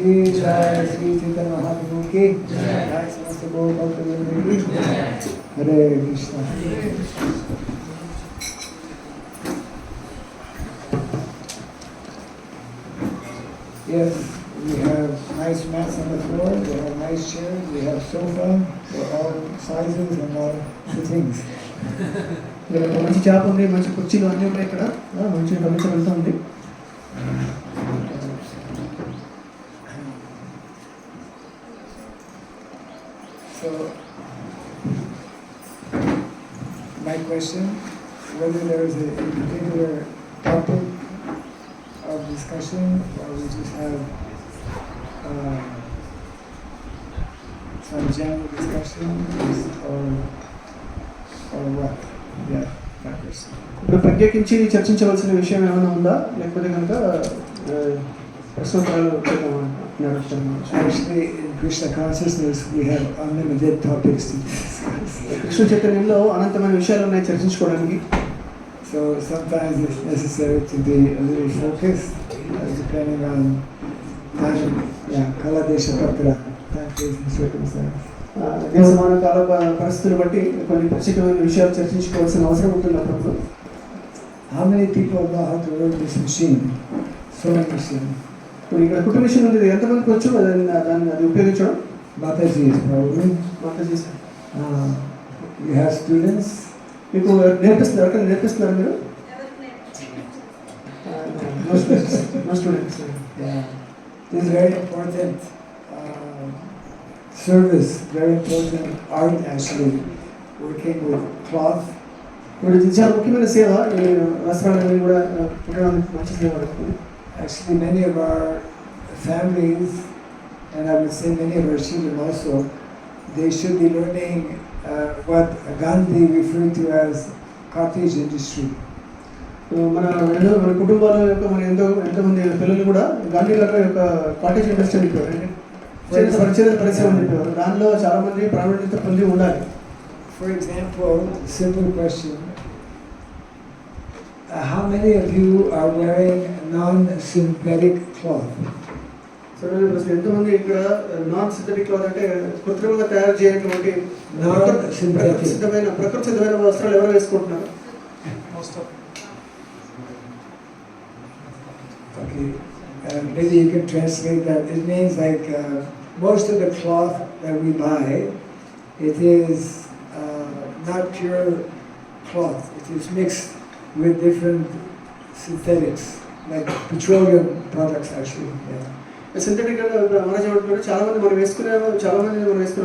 की जय, श्री चैतन्य महाप्रभु की जय, समस्त गौर भक्तवृंद की जय। हरे Krishna. Yes, we have nice mats on the floor, we have nice chairs, we have sofa for all sizes and all sittings. మంచి చేప ఉంది, మంచి కుర్చీలు అన్నీ ఉన్నాయి ఇక్కడ, మంచి గమనించ వెళ్తుంది. So, my question, whether there is a particular topic of discussion or we just have some general discussion or what? Yeah, that question. ఇప్పుడు ప్రత్యేకించి చర్చించవలసిన విషయం ఏమైనా ఉందా, లేకపోతే కనుక ప్రశ్నోత్తరాలు Actually, in Krishna consciousness, we have unlimited topics to discuss. Krishna చైతన్యంలో అనంతమైన విషయాలు ఉన్నాయి చర్చించుకోవడానికి. So sometimes it's necessary to be a little focused, depending on time, kala desha patra, time, place and circumstance. దేశమాన కాల పరిస్థితులు బట్టి కొన్ని ప్రత్యేకమైన విషయాలు చర్చించుకోవాల్సిన అవసరం ఉంటుంది అప్పుడు. How many people know how to work this machine, sewing machine? ఇక్కడ కుట్టు మిషన్ ఉంది, ఎంతమందికి వచ్చు దాన్ని అది ఉపయోగించడం? Mataji is probably. Mataji. You have students? మీకు నేర్పిస్తున్నారు, ఎక్కడ నేర్పిస్తున్నారు మీరు? No students. Yeah. This is very important service, very important art actually, working with cloth. ఇది చాలా ముఖ్యమైన సేవ, ఈ వస్త్రాలను కూడా కుట్టడానికి మంచి సేవ. Actually, many of our families, and I would say many of our children also, they should be learning what Gandhi referred to as cottage industry. మన కుటుంబాల యొక్క మన ఎంతోమంది పిల్లలు కూడా గాంధీ గారి యొక్క కాటేజ్ ఇండస్ట్రీ చెప్పారు, పరిశ్రమ చెప్పారు. దానిలో చాలా మంది ప్రావీణ్యత పొంది ఉండాలి. For example, simple question. How many of you are wearing non-synthetic cloth? So, ఎంతమంది ఇక్కడ నాన్ సింథటిక్ క్లాత్ అంటే కృత్రిమంగా తయారు చేయనటువంటి ప్రకృతి సిద్ధమైన వస్త్రాలు ఎవరు వేసుకుంటున్నారు? Okay, maybe you can translate that. It means like most of the cloth that we buy, it is not pure cloth. It is mixed with different synthetics, like petroleum products actually. Yeah. Synthetic మన చాలా మంది మనం వేసుకునే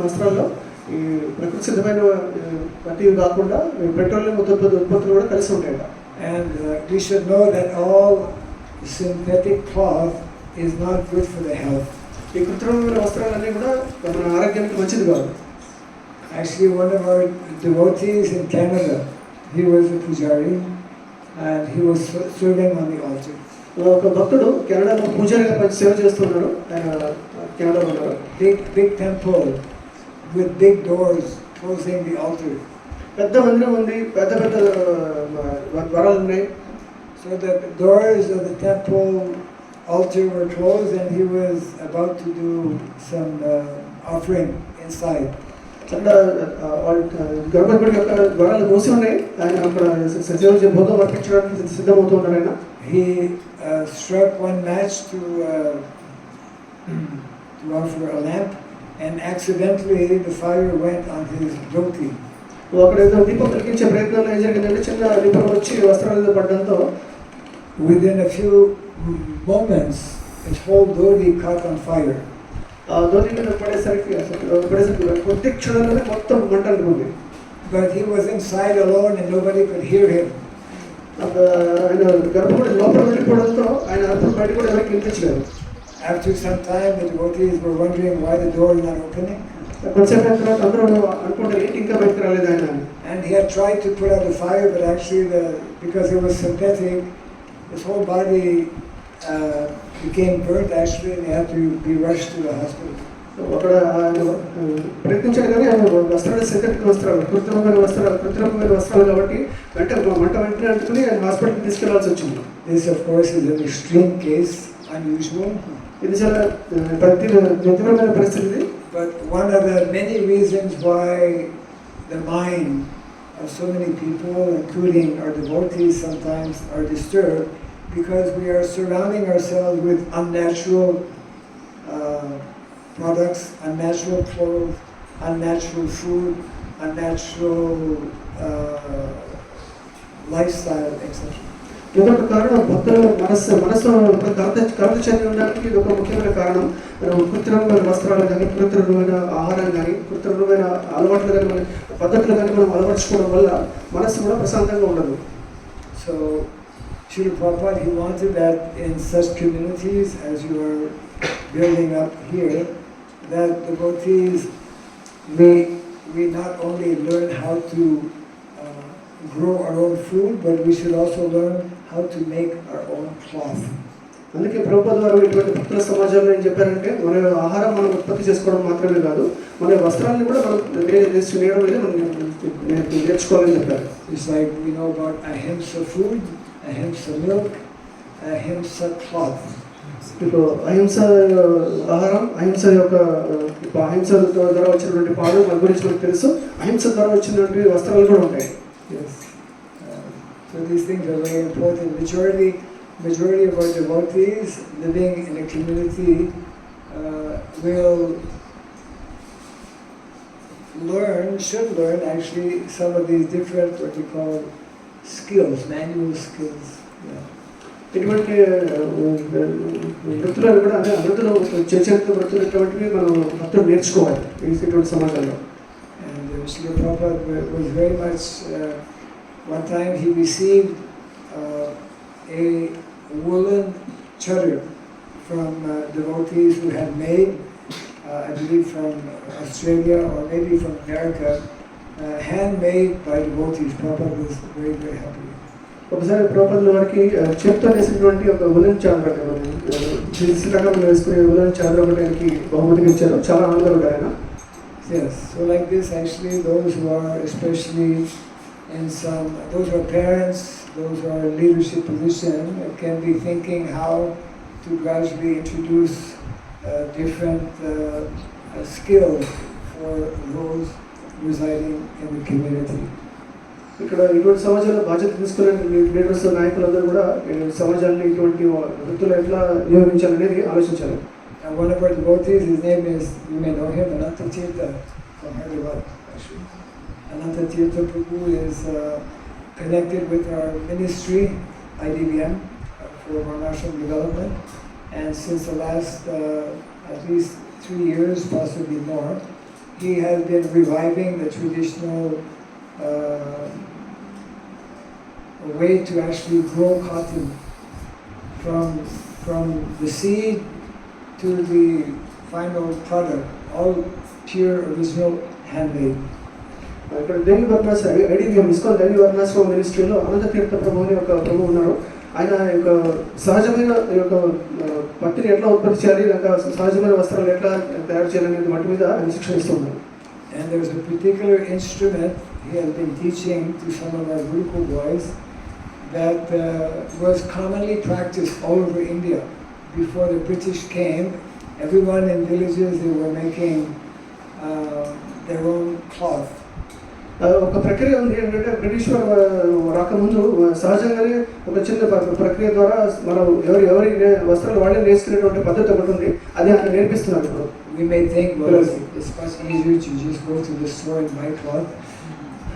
వస్త్రాల్లో ఈ ప్రకృతి సిద్ధమైన పట్టివి కాకుండా petroleum ఉత్పత్తులు కూడా కలిసి ఉంటాయి. And we should know that all synthetic cloth is not good for the health. ఈ కృత్రిమమైన వస్త్రాలన్నీ కూడా మన ఆరోగ్యానికి మంచిది కాదు. Actually, one of our devotees in Canada, he was a pujari and he was serving on the altar. ఒక భక్తుడు కెనడాలో పూజారిగా సేవ చేస్తున్నాడు. ఆయన కెనడాలో ఉన్నారు. Big temple with big doors closing the altar. పెద్ద మందిరం ఉంది, పెద్ద ద్వారాలు ఉన్నాయి. So the doors of the temple altar were closed and he was about to do some offering inside. గర్భగుడి యొక్క ద్వారాలు మూసి ఉన్నాయి. ఆయన అక్కడ సేవ భోగం అర్పించడానికి సిద్ధమవుతున్నాడు. ఆయన he struck one match to offer a lamp, and accidentally the fire went on his dhoti. అక్కడ ఏదో దీపం వెలిగించే ప్రయత్నంలో ఏం జరిగిందంటే చిన్న దీపం వచ్చి వస్త్రాల పడడంతో within a few moments his whole dhoti caught on fire. Dhoti మీద పడేసరికి కొద్ది క్షణంలోనే మొత్తం మంటలు ఉంది. But he was inside alone and nobody could hear him. ఆయన గర్భగుడి లోపల వెళ్ళిపోవడంతో ఆయన అర్థం బయట కూడా ఎవరికి వినిపించలేదు. After some time the devotees were wondering why the door is not opening. కొంచెం తర్వాత అందరూ అనుకుంటారు ఏంటి ఇంకా బయటకు రాలేదు ఆయన. And he had tried to put out the fire, but actually because it was synthetic, his whole body became burnt actually, and he had to be rushed to the hospital. అక్కడ ప్రయత్నించాడు కానీ వస్త్రాలు సింథటిక్ వస్త్రాలు కృత్రిమమైన వస్త్రాలు కాబట్టి వెంటనే అంటుకుని ఆయన హాస్పిటల్కి తీసుకెళ్లాల్సి వచ్చింది. This of course is an extreme case, unusual. ఇది చాలా ప్రతికూలమైన పరిస్థితి. But one of the many reasons why the mind of so many people, including our devotees, sometimes are disturbed, because we are surrounding ourselves with unnatural products, unnatural clothes, unnatural food, unnatural lifestyle, etc. ఇదొక కారణం. భక్తుల మనస్సు కర్తచర్య ఉండడానికి ఇది ఒక ముఖ్యమైన కారణం. కృత్రిమమైన వస్త్రాలు కానీ, కృత్రిమమైన ఆహారం కానీ, కృత్రిమమైన అలవాట్లు కానీ, మన పద్ధతులు కానీ మనం అలవర్చుకోవడం వల్ల మనస్సు కూడా ప్రశాంతంగా ఉండదు. So Srila Prabhupada, he wanted that in such communities as you are building up here, that devotees, we not only learn how to grow our own food, but we should also learn how to make our own cloth. అందుకే ప్రభుపాద వారు ఇటువంటి భక్తుల సమాజంలో ఏం చెప్పారంటే, మన ఆహారం మనం ఉత్పత్తి చేసుకోవడం మాత్రమే కాదు, మన వస్త్రాలను కూడా మనం నేయడం అనేది మనం నేర్చుకోవాలని చెప్పారు. It's like we know about ahimsa food, ahimsa milk, ahimsa cloth. ఇప్పుడు అహింస ఆహారం, అహింస యొక్క అహింస ద్వారా వచ్చినటువంటి పాలు మన గురించి మనకు తెలుసు. అహింస ద్వారా వచ్చినటువంటి వస్త్రాలు కూడా ఉంటాయి. Yes. So these things are very important. Majority of our devotees living in a community will should learn actually some of these different, what we call skills, manual skills. Yeah. ఇటువంటి వృత్తులను కూడా అంటే అభివృద్ధిలో చేసేంత వృత్తులు ఇటువంటివి మనం భక్తులు నేర్చుకోవాలి ఇటువంటి సమాజంలో. And Srila Prabhupada was very much, one time he received a woolen chadar from devotees who had made, I believe from Australia or maybe from America, handmade by devotees. Prabhupada was very, very happy. ఒకసారి ప్రభుపాదుల వారికి చేత్తో వేసినటువంటి ఒక woollen చాదర్ శీతాకాలంలో వేసుకునే woollen చాదర్ ఒకటి ఆయనకి బహుమతిగా ఇచ్చారు. చాలా ఆనందపడ్డారు ఆయన. Yes, so like this actually those who are especially in those who are parents, those who are in leadership position can be thinking how to gradually introduce different skills for those residing in the community. ఇక్కడ ఇటువంటి సమాజంలో బాధ్యత తీసుకునే leaders, నాయకులందరూ కూడా సమాజాన్ని ఇటువంటి వృత్తులు ఎట్లా నియోగించాలనేది ఆలోచించాలి. And one of our devotees, his name is, you may know him, Ananta Tirtha from Hyderabad. Ananta Tirtha Prabhu is connected with our ministry, IDBM, for Varnashram development, and since the last at least 3 years, possibly more, he has been reviving the traditional way to actually grow cotton from the seed to the final product, all pure, original, handmade. ఇక్కడ దేవి వర్ణాశ్రమ ఐడిబిఎం ISKCON దేవి వర్ణాశ్రమ మినిస్ట్రీలో అనంత తీర్థ ప్రభు అని ఒక ప్రభు ఉన్నారు. ఆయన యొక్క సహజమైన యొక్క పత్తిని ఎట్లా ఉత్పత్తి చేయాలి, ఇంకా సహజమైన వస్త్రాలు ఎట్లా తయారు చేయాలనేది వాటి మీద ఆయన శిక్షణ ఇస్తున్నారు. And there is a particular instrument he has been teaching to some of our Gurukul boys that was commonly practiced all over India. Before the British came, everyone in villages, they were making their own cloth. ఒక ప్రక్రియ ఉంది ఏంటంటే British రాకముందు సహజంగానే ఒక చిన్న ప్రక్రియ ద్వారా మనం ఎవరి వస్త్రాలు వాళ్ళే నేర్చుకునేటువంటి పద్ధతి ఒకటి ఉంది. అది ఆయన నేర్పిస్తున్నారు. ఇప్పుడు we may think, well, it's much easier to just go to the store and buy cloth,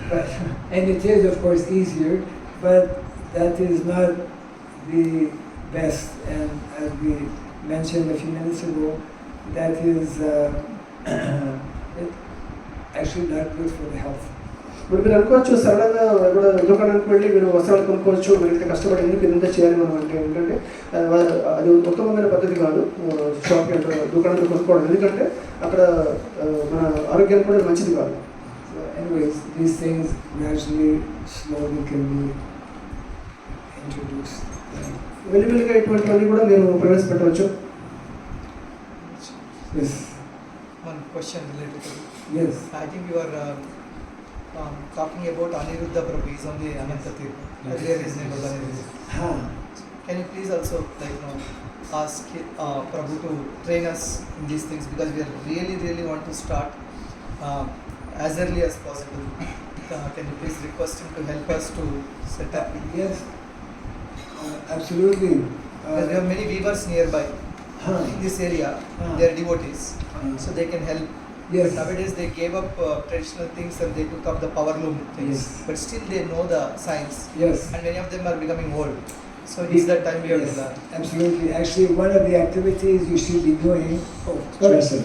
but and it is of course easier, but that is not the best, and as we mentioned a few minutes ago, that is actually not good for the health. ఇప్పుడు మీరు అనుకోవచ్చు సరళంగా కూడా దుకాణానికి వెళ్ళి మీరు వస్త్రాలు కొనుక్కోవచ్చు, మీరు ఇంత కష్టపడి ఎందుకు ఇంత చేయాలి మనం అంటే ఏంటంటే అది ఉత్తమమైన పద్ధతి కాదు. షాప్ దుకాణంలో కొనుక్కోవడం, ఎందుకంటే అక్కడ మన ఆరోగ్యానికి కూడా మంచిది కాదు. Anyways, these things gradually, slowly can be introduced. వెల్లివెల్లిగా ఇటువంటివన్నీ కూడా మీరు ప్రవేశపెట్టవచ్చు. Yes. One question related to it. Yes. I think you are talking about Aniruddha Prabhu is on the Ananta Tirtha. Yes. Earlier his name was Aniruddha. Huh. can you please also ask Prabhu to train us in these things, because we are really want to start as early as possible. Can you please request him to help us to set up? Yes, absolutely. Because we have many weavers nearby in this area. They are devotees, so they can help. Yes. But nowadays they gave up traditional things and they took up the power loom things. Yes. But still they know the science. Yes. And many of them are becoming old. So it's that time we have to learn. Absolutely. Actually, one of the activities you should be doing. Oh, stressing.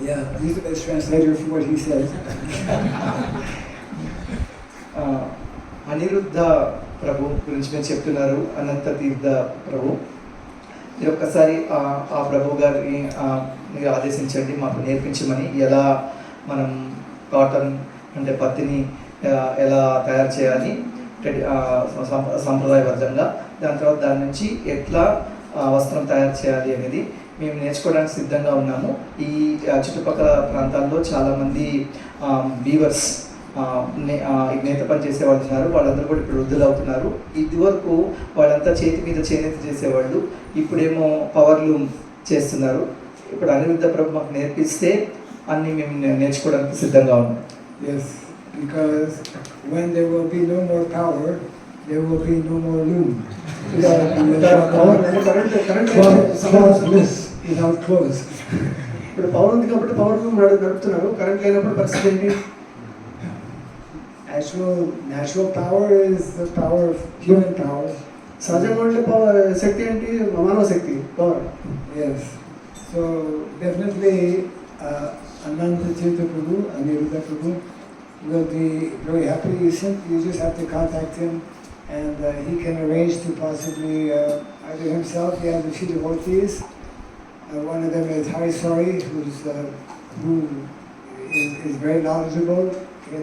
Yeah, he's the best translator for what he says. Aniruddha ప్రభు గురించి మీరు చెప్తున్నారు, అనంత తీర్థ ప్రభు. మీరు ఒక్కసారి ఆ ప్రభు గారిని మీరు ఆదేశించండి, మాకు నేర్పించమని, ఎలా మనం కాటన్ అంటే పత్తిని ఎలా తయారు చేయాలి సంప్రదాయబద్ధంగా, దాని తర్వాత దాని నుంచి ఎట్లా వస్త్రం తయారు చేయాలి అనేది మేము నేర్చుకోవడానికి సిద్ధంగా ఉన్నాము. ఈ చుట్టుపక్కల ప్రాంతాల్లో చాలామంది వీవర్స్ నేత పని చేసేవాళ్ళు ఉన్నారు. వాళ్ళందరూ కూడా ఇప్పుడు వృద్ధులు అవుతున్నారు. ఇదివరకు వాళ్ళంతా చేతి మీద చేనేత చేసేవాళ్ళు, ఇప్పుడేమో పవర్ లూమ్ చేస్తున్నారు. ఇప్పుడు అనిరుద్ధ ప్రభు మాకు నేర్పిస్తే అన్ని మేము నేర్చుకోవడానికి సిద్ధంగా ఉన్నాం. Yes, because when there will be no more power, there will be no more loom. Clothless, without clothes. ఇప్పుడు పవర్ ఉంది కాబట్టి పవర్ లూమ్ నడుపుతున్నారు. కరెంట్ లేనప్పుడు పరిస్థితి ఏంటి? Natural power is the power of human power. సహజంగా ఉండే పవర్ శక్తి ఏంటి? మానవ శక్తి power. Yes. So definitely Nanda Tirtha Prabhu, Aniruddha Prabhu will be very happy. You just have to contact him, and he can arrange to possibly either himself, he has a few devotees. One of them is Hari Sari, who is very knowledgeable.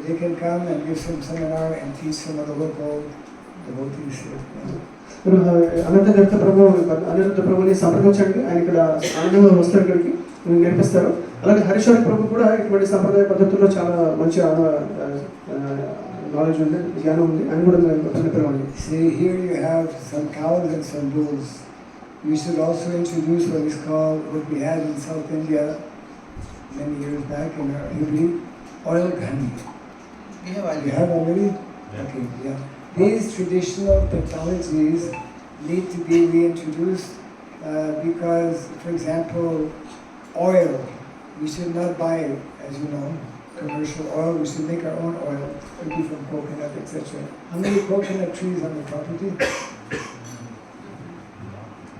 They can come and give some seminar and teach some of the local devotees here. అనంత తీర్థ ప్రభు అనిరుద్ధ ప్రభుని సంప్రదించండి. ఆయన ఇక్కడ ఆనందంగా వస్తారు, ఇక్కడికి నేర్పిస్తారు. అలాగే హరీశ్వరి ప్రభు కూడా ఇటువంటి సంప్రదాయ పద్ధతుల్లో చాలా మంచి నాలెడ్జ్ ఉంది, జ్ఞానం ఉంది. ఆయన కూడా పిలవండి. See, here you have some cows and some bulls. You should also introduce what is called, what we had in South India many years back in our Hindi, oil ghani. We have You have already? Yeah. Okay, yeah. These traditional technologies need to be reintroduced because, for example, oil, we should not buy, as you know, commercial oil. We should make our own oil, could be from coconut, etc. How many coconut trees on the property?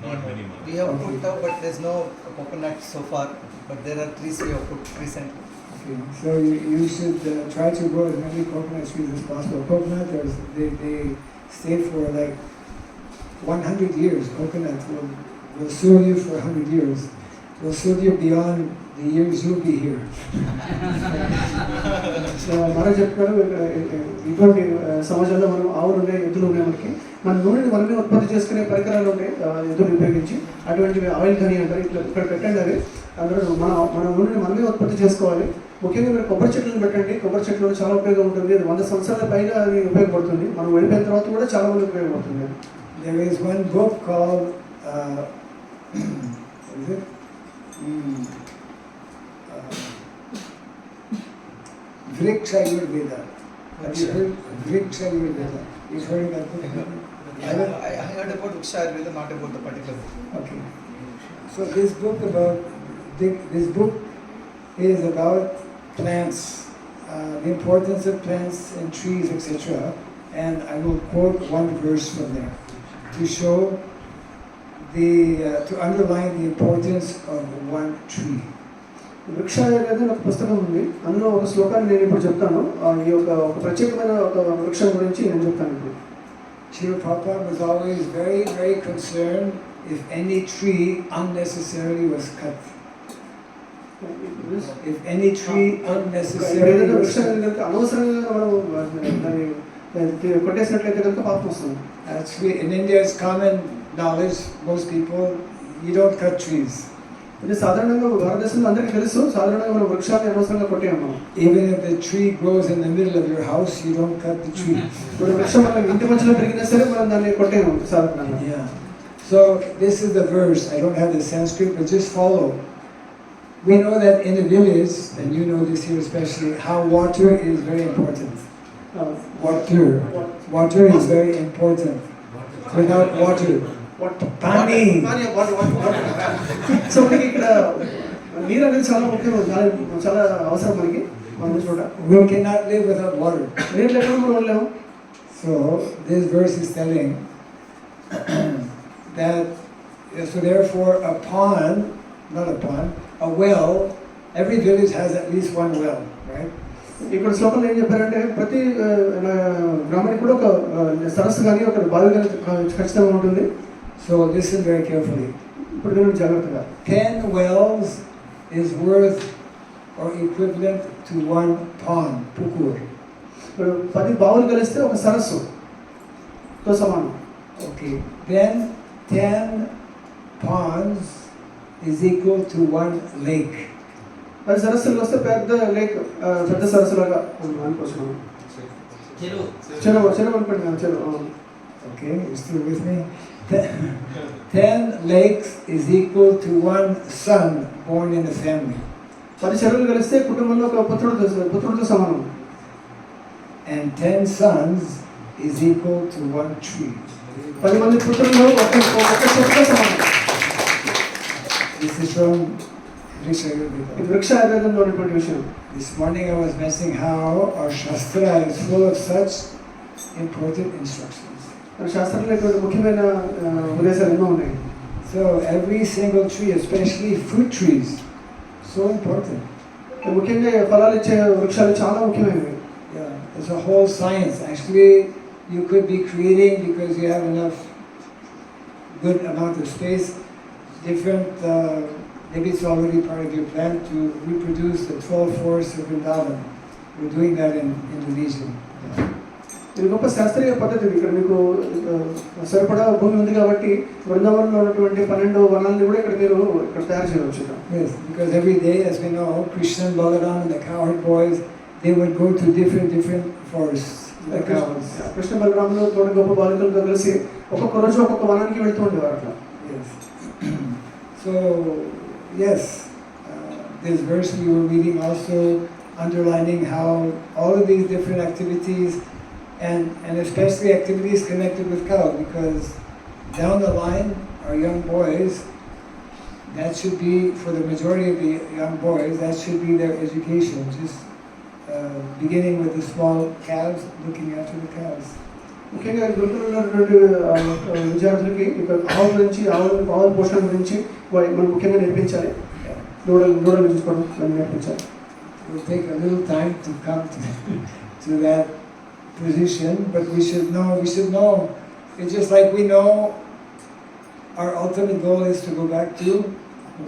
Not many more. We have Okay. put up, but there's no coconut so far. But there are trees we have put recently. Okay, so you should try to grow as many coconut trees as possible. Coconut, they stay for like 100 years. Coconut will serve you for 100 years. Will serve you beyond the years you'll be here. So మనం చెప్తారు, ఇటువంటి సమాజంలో మనం ఆవులు ఉన్నాయి, ఎద్దులు ఉన్నాయి, మన నూనెని మనమే ఉత్పత్తి చేసుకునే పరికరాలు ఉన్నాయి ఎద్దులు ఉపయోగించి. అటువంటివి ఆయిల్ ఘని అంటారు. ఇట్లా ఇక్కడ పెట్టండి. అవి అందరూ మన నూనెని మనమే ఉత్పత్తి చేసుకోవాలి. ముఖ్యంగా మీరు కొబ్బరి చెట్లను పెట్టండి. కొబ్బరి చెట్లు చాలా ఉపయోగం ఉంటుంది. అది 100 సంవత్సరాల పైగా అది ఉపయోగపడుతుంది. మనం వెళ్ళిపోయిన తర్వాత కూడా చాలా మంది ఉపయోగపడుతుంది. There is one book called what is it? Vriksha Ayurveda. Have you heard Vriksha Ayurveda? You've heard of that book? I heard about Vriksha Ayurveda, not about the particular book. Okay. So this book is about plants, the importance of plants and trees, etc. And I will quote one verse from there to show to underline the importance of one tree. వృక్ష అనేది ఒక పుస్తకం ఉంది. అందులో ఒక శ్లోకాన్ని నేను ఇప్పుడు చెప్తాను. ఈ ఒక ప్రత్యేకమైన ఒక వృక్షం గురించి నేను చెప్తాను ఇప్పుడు. Srila Prabhupada was always very, very concerned if any tree unnecessarily was cut. If any tree unnecessarily was వృక్షం cut. కనుక అనవసరంగా మనం దాన్ని కొట్టేసినట్లయితే కనుక పాపం వస్తుంది. Actually, in India it's common knowledge, most people, you don't cut trees. ఇది సాధారణంగా భారతదేశంలో అందరికీ తెలుసు, సాధారణంగా మనం వృక్షాన్ని అనవసరంగా కొట్టేయము మనం. Even if the tree grows in the middle of your house, you don't cut the tree. ఇప్పుడు వృక్షం మన ఇంటి మధ్యలో పెరిగినా సరే మనం దాన్ని కొట్టేయము సాధారణంగా. Yeah. So this is the verse. I don't have the Sanskrit, but just follow. We know that in a village, and you know this here especially, how water is very important. Water is very important. Without water, pani. So మనకి ఇక్కడ నీరు అనేది చాలా ముఖ్యం, చాలా అవసరం మనకి మన చోట. We cannot live without water. నీరు లేకుండా మనం ఉండలేము. So this verse is telling that, so therefore a pond, not a pond, a well, every village has at least one well, right? ఇక్కడ శ్లోకంలో ఏం చెప్పారంటే ప్రతి గ్రామానికి కూడా ఒక సరస్సు కానీ ఒక బావి కానీ ఖచ్చితంగా ఉంటుంది. So listen very carefully. ఇప్పుడు నేను జాగ్రత్తగా 10 wells is worth or equivalent to one pond, pukur. ఇప్పుడు 10 బావులు కలిస్తే ఒక సరస్సుతో సమానం. Okay, then 10 ponds is equal to one lake. 10 సరస్సులు వస్తే పెద్ద లేక్, పెద్ద సరస్సులాగా అనుకోవచ్చు. చెరువు అనుకోండి, చెరువు. Okay, you still with me? 10 lakes is equal to one son born in a family. 10 చెరువులు కలిస్తే కుటుంబంలో ఒక పుత్రుడితో సమానం. And 10 sons is equal to one tree. 10 మంది పుత్రులు ఒక చెట్టుతో సమానం. This is from ఇది వృక్ష ఆయుర్వేదంలో ఉన్నటువంటి విషయం. This morning I was mentioning how our shastra is full of such important instructions. శాస్త్రంలో ఇటువంటి ముఖ్యమైన ఉపదేశాలు ఎన్నో ఉన్నాయి. So every single tree, especially fruit trees, so important. ముఖ్యంగా ఫలాలు ఇచ్చే వృక్షాలు చాలా ముఖ్యమైనవి. Yeah, there's a whole science. Actually, you could be creating, because you have enough good amount of space, different, maybe it's already part of your plan to reproduce the 12 forests of Vrindavan. We're doing that in Indonesia. ఇది గొప్ప శాస్త్రీయ పద్ధతి. ఇక్కడ మీకు సరిపడా భూమి ఉంది కాబట్టి బృందావనంలో ఉన్నటువంటి 12 వనాలను కూడా ఇక్కడ మీరు తయారు చేయవచ్చు. Yes, because every day, as we know, Krishna and Balaram and the cowherd boys, they would go to different forests. The cows. Krishna బలరాములు తోటి గొప్ప బాలికలతో కలిసి ఒక్కొక్క రోజు ఒక్కొక్క వనానికి వెళ్తూ ఉండేవారు అట్లా. Yes. So yes, this verse we were reading also underlining how all of these different activities and especially activities connected with cows, because down the line our young boys, that should be, for the majority of the young boys, that should be their education, just beginning with the small calves, looking after the cows. ముఖ్యంగా గురుకులంలో ఉన్నటువంటి విద్యార్థులకి ఇక్కడ ఆవుల గురించి ఆవుల పోషణ గురించి మనం ముఖ్యంగా నేర్పించాలి. దూడలు చూసుకోవడం నేర్పించాలి. It will take a little time to come to that position, but we should know. It's just like we know our ultimate goal is to go back to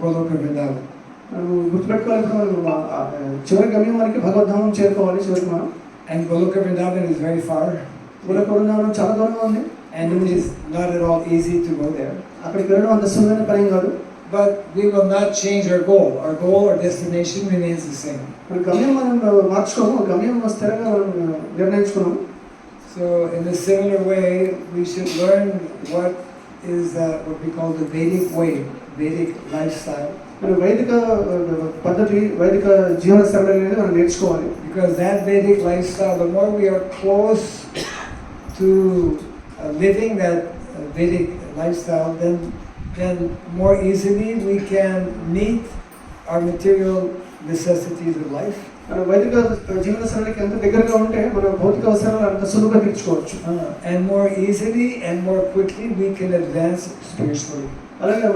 Gokulam Vrindavan. గుర్తుపెట్టుకోవాలి, చివరి గమ్యం మనకి భగవద్ధామం చేరుకోవాలి చివరికి మనం. And Gokulam Vrindavan is very far. Gokulam Vrindavanam చాలా దూరంగా ఉంది. And it is not at all easy to go there. అక్కడికి వెళ్ళడం అంత సులువైన పని కాదు. But we will not change our goal. Our destination remains the same. మన గమ్యం మనం మార్చుకోము, గమ్యం స్థిరంగా మనం నిర్ణయించుకున్నాము. So in a similar way, we should learn what is what we call the Vedic way, Vedic lifestyle. వైదిక పద్ధతి, వైదిక జీవన శైలి అనేది మనం నేర్చుకోవాలి. Because that Vedic lifestyle, the more we are close to living that Vedic lifestyle, then more easily we can meet our material necessities of life. వైదిక జీవన శైలికి ఎంత దగ్గరగా ఉంటే మన భౌతిక అవసరాలు అంత సులువుగా తీర్చుకోవచ్చు. And more easily and more quickly we can advance spiritually. అలాగే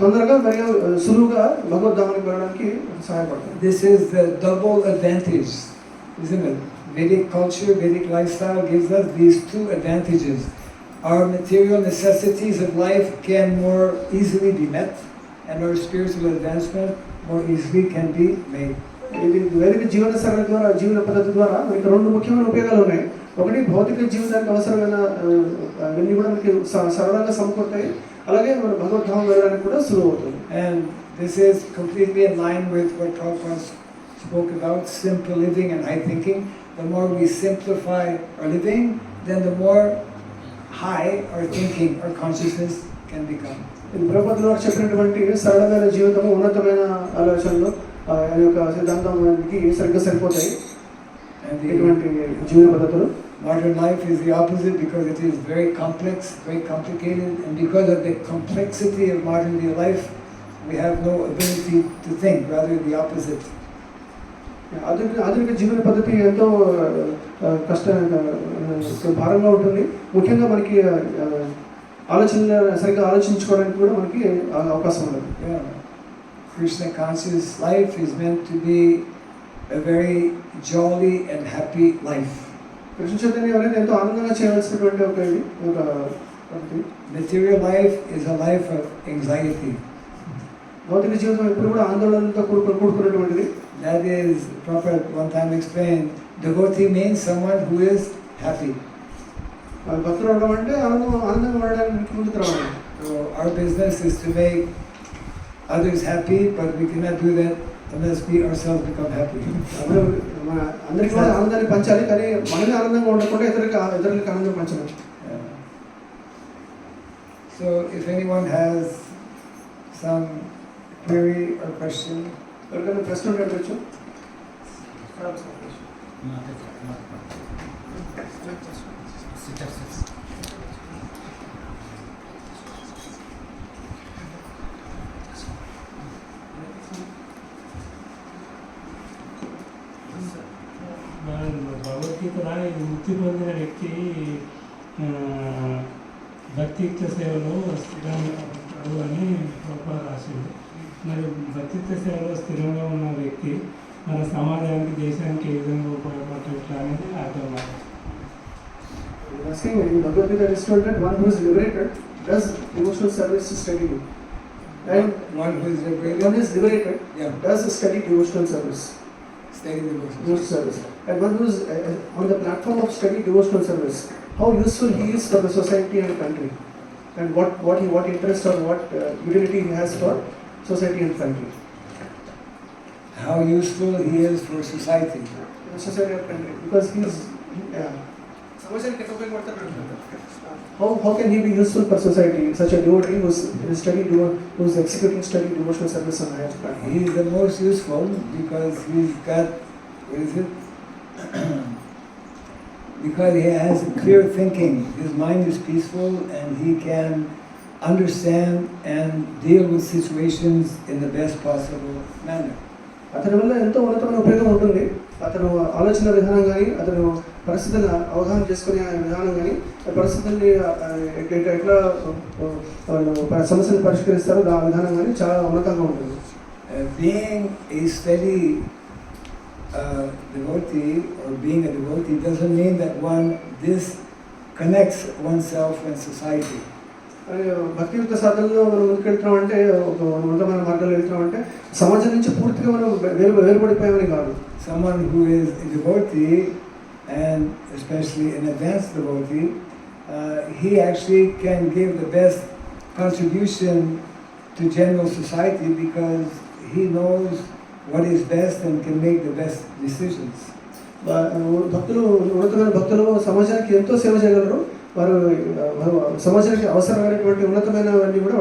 తొందరగా మరియు సులువుగా భగవద్ధామానికి వెళ్ళడానికి సహాయపడుతుంది. This is the double advantage, isn't it? Vedic culture, Vedic lifestyle gives us these two advantages. Our material necessities of life can more easily be met, and our spiritual advancement more easily can be made. ఇది వైదిక జీవన శైలి ద్వారా, జీవన పద్ధతి ద్వారా మనకి 2 ముఖ్యమైన ఉపయోగాలు ఉన్నాయి. ఒకటి, భౌతిక జీవితానికి అవసరమైన అన్ని కూడా మనకి సరళంగా సమకూరుతాయి. అలాగే మన భగవద్ధామం వెళ్ళడానికి కూడా సులువు అవుతుంది. And this is completely in line with what Prabhupada spoke about, simple living and high thinking. The more we simplify our living, then the more high our thinking, our consciousness can become. ఇది ప్రభుపాదుల వారు చెప్పినటువంటి సరళమైన జీవితము ఉన్నతమైన ఆలోచనలు ఆయన యొక్క సిద్ధాంతానికి సరిగ్గా సరిపోతాయి. ఇటువంటి జీవన పద్ధతులు. Modern life is the opposite because it is very complex, very complicated, and because of the complexity of modern day life, we have no ability to think, rather the opposite. ఆధునిక జీవన పద్ధతి ఎంతో భారంగా ఉంటుంది. ముఖ్యంగా మనకి సరిగ్గా ఆలోచించుకోవడానికి కూడా మనకి అవకాశం ఉండదు. Krishna conscious life is meant to be a very jolly and happy life. Krishna చైతన్యం అనేది ఎంతో ఆనందంగా చేయవలసినటువంటి ఒక Material life is a life of anxiety. భౌతిక జీవితం ఎప్పుడు కూడా ఆందోళనతో కూడుకున్నటువంటిది. That is, Prabhupada one time explained, devotee means someone who is happy. భక్తులు ఉండడం అంటే ఆనందంగా ఉండడానికి ముందుకు రావాలి. So our business is to make others happy, but we cannot do that unless we ourselves become happy. అందరికీ కూడా ఆనందాన్ని పంచాలి, కానీ మనమే ఆనందంగా ఉండకుండా ఇతరులకు ఆనందం పంచాలి. So if anyone has some query or question, ఎవరికైనా ప్రశ్న ఉంటే అడగచ్చు. భగవద్గీతలో ముక్తి పొందిన వ్యక్తి భక్తియుక్త సేవలో స్థిరంగా అని రాసింది. మరి భక్తియుక్త సేవలో స్థిరంగా ఉన్న వ్యక్తి మన సమాజానికి దేశానికి ఏ విధంగా ఉపయోగపడట్లా అనేది అర్థం కాదు. Bhagavad-Gita is told that one who is liberated does devotional service steadily, and one who is liberated, does steady devotional service. Steady Devotional service. And one who is on the platform of steady devotional service, how useful he is for the society and country, and what interest or what utility he has for society and country. How useful he is for society. Society and country, because he is. How can he be useful for society? Such a devotee who is executing steady devotional service on the highest platform. He is the most useful because he's got, because he has clear thinking. His mind is peaceful and he can understand and deal with situations in the best possible manner. అతని వల్ల ఎంతో ఉన్నతమైన ఉపయోగం ఉంటుంది. అతను ఆలోచన విధానం కానీ, అతను పరిస్థితులను అవగాహన చేసుకునే విధానం కానీ, పరిస్థితుల్ని ఎట్లా సమస్యను పరిష్కరిస్తారో ఆ విధానం కానీ చాలా ఉన్నతంగా ఉంటుంది. Being a steady devotee or being a devotee doesn't mean that one disconnects oneself from society. భక్తియుక్త సాధనలో మనం ముందుకెళ్తున్నామంటే, ఒక ఉన్నతమైన మార్గంలో వెళ్తున్నామంటే సమాజం నుంచి పూర్తిగా మనం వేరుపడిపోయామని కాదు. Someone who is a devotee, and especially an advanced devotee, he actually can give the best contribution to general society because he knows what is best and can make the best decisions. ఉన్నతమైన భక్తులు సమాజానికి ఎంతో సేవ చేయగలరు. వారు సమాజానికి అవసరమైనటువంటి ఉన్నతమైనవన్నీ కూడా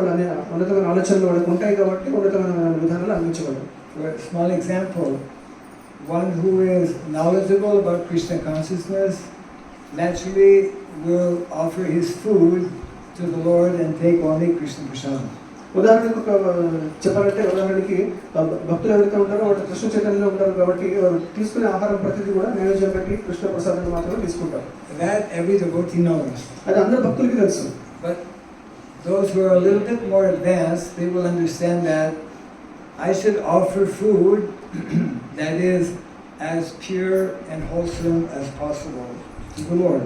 ఉన్నతమైన ఆలోచనలు వాళ్ళకి ఉంటాయి కాబట్టి ఉన్నతమైన విధానాలు అందించగలరు. For a small example, one who is knowledgeable about Krishna consciousness naturally will offer his food to the Lord and take only Krishna prasadam. ఉదాహరణకు చెప్పాలంటే, ఉదాహరణకి భక్తులు ఎవరైతే ఉంటారో వాళ్ళు కృష్ణ చైతన్యంలో ఉంటారు కాబట్టి వారు తీసుకునే ఆహారం ప్రతిదీ కూడా నైవేద్యం పెట్టి కృష్ణ ప్రసాదాన్ని మాత్రమే తీసుకుంటారు. That every devotee knows. అది అందరు భక్తులకి తెలుసు. But those who are a little bit more advanced, they will understand that I should offer food that is as pure and wholesome as possible to the Lord.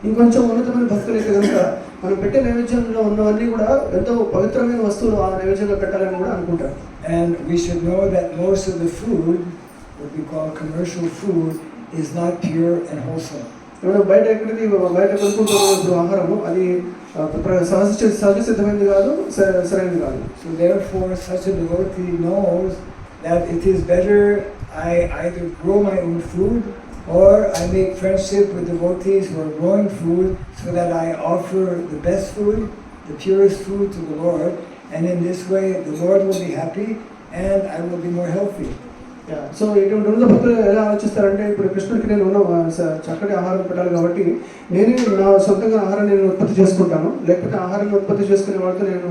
ఇంకొంచెం ఉన్నతమైన భక్తులు అయితే కనుక మనం పెట్టే నైవేద్యంలో ఉన్నవన్నీ కూడా ఎంతో పవిత్రమైన వస్తువులు ఆ నైవేద్యంలో పెట్టాలని కూడా అనుకుంటారు. And we should know that most of the food, what we call commercial food, is not pure and wholesome. ఇప్పుడు బయట ఎక్కడికి బయట కొనుక్కుంటున్న ఆహారము అది సహజ సిద్ధమైనది కాదు, సరైనది కాదు. So therefore such a devotee knows that it is better I either grow my own food or I make friendship with devotees who are growing food so that I offer the best food, the purest food to the Lord, and in this way the Lord will be happy and I will be more healthy. So ఇటువంటి ఉన్న భక్తులు ఎలా ఆలోచిస్తారంటే, ఇప్పుడు కృష్ణుడికి నేను చక్కటి ఆహారం పెట్టాలి కాబట్టి నేను నా సొంతంగా ఆహారాన్ని నేను ఉత్పత్తి చేసుకుంటాను, లేకపోతే ఆహారాన్ని ఉత్పత్తి చేసుకునే వాళ్ళతో నేను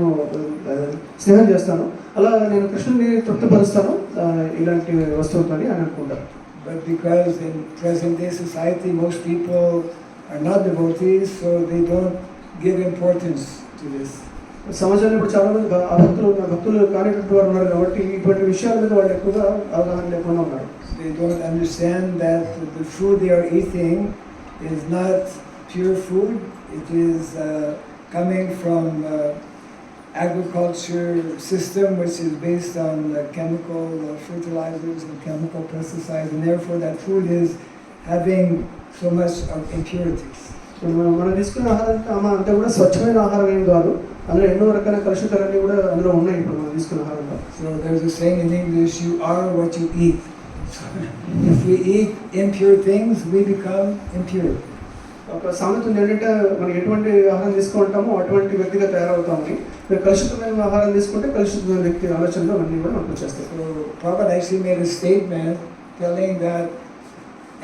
స్నేహం చేస్తాను, అలా నేను కృష్ణుడిని తృప్తిపరుస్తాను ఇలాంటి వస్తువుతో అని అనుకుంటాను. But because in present day society most people are not devotees, so they don't give importance to this. సమాజంలో ఇప్పుడు చాలా మంది భక్తులు కానిటువంటి వారు ఉన్నారు కాబట్టి ఇటువంటి విషయాల మీద వాళ్ళు ఎక్కువగా అవగాహన లేకుండా ఉన్నారు. They don't understand that the food they are eating is not pure food. It is coming from agriculture system which is based on chemical fertilizers and chemical pesticides, and therefore that food is having so much of impurities. మనం తీసుకునే ఆహారం అంతా కూడా స్వచ్ఛమైన ఆహారం ఏం కాదు, అందులో ఎన్నో రకాల కలుషితాలన్నీ కూడా అందులో ఉన్నాయి ఇప్పుడు మనం తీసుకున్న ఆహారంలో. So there's a saying in English, you are what you eat. So if we eat impure things, we become impure. ఒక సామెత ఉంది ఏంటంటే, మనం ఎటువంటి ఆహారం తీసుకుంటామో అటువంటి వ్యక్తిగా తయారవుతామని. మీరు కలుషితమైన ఆహారం తీసుకుంటే కలుషితమైన వ్యక్తి ఆలోచనలు అన్నీ కూడా మనకు వచ్చేస్తాయి. So Prabhupada actually made a statement telling that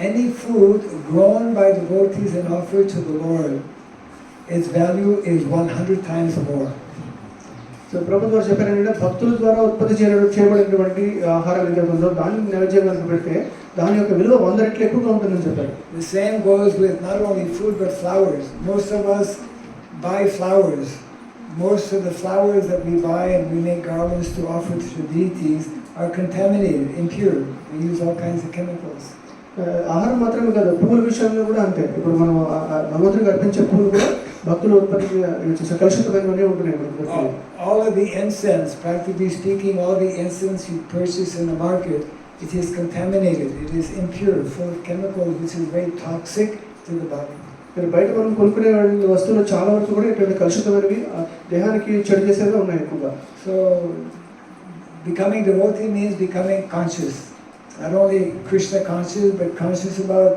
any food grown by devotees and offered to the Lord, its value is 100 times more. So ప్రభుత్వం చెప్పారు ఏంటంటే, భక్తుల ద్వారా ఉత్పత్తి చేయబడినటువంటి ఆహారం ఏదైతే ఉందో దాన్ని నైవేద్యంగా పెడితే దాని యొక్క విలువ 100 రెట్లు ఎక్కువగా ఉంటుందని చెప్పారు. The same goes with not only food but flowers. Most of us buy flowers. Most of the flowers that we buy and we make garlands to offer to the deities are contaminated, impure. We use all kinds of chemicals. ఆహారం మాత్రమే కాదు, పువ్వుల విషయంలో కూడా అంతే. ఇప్పుడు మనం భగవంతుడికి అర్పించే పువ్వులు కూడా భక్తులు ఉత్పత్తి కలుషితమైనవన్నీ ఉంటున్నాయి. All of the incense, practically speaking, all the incense you purchase in the market, it is contaminated, it is impure, full of chemicals which is very toxic to the body. మీరు బయట మనం కొనుక్కునే వస్తువులు చాలా వరకు కూడా ఇటువంటి కలుషితమైనవి దేహానికి చెడు చేసేవి ఉన్నాయి ఎక్కువగా. So becoming devotee means becoming conscious. Not only Krishna conscious, but conscious about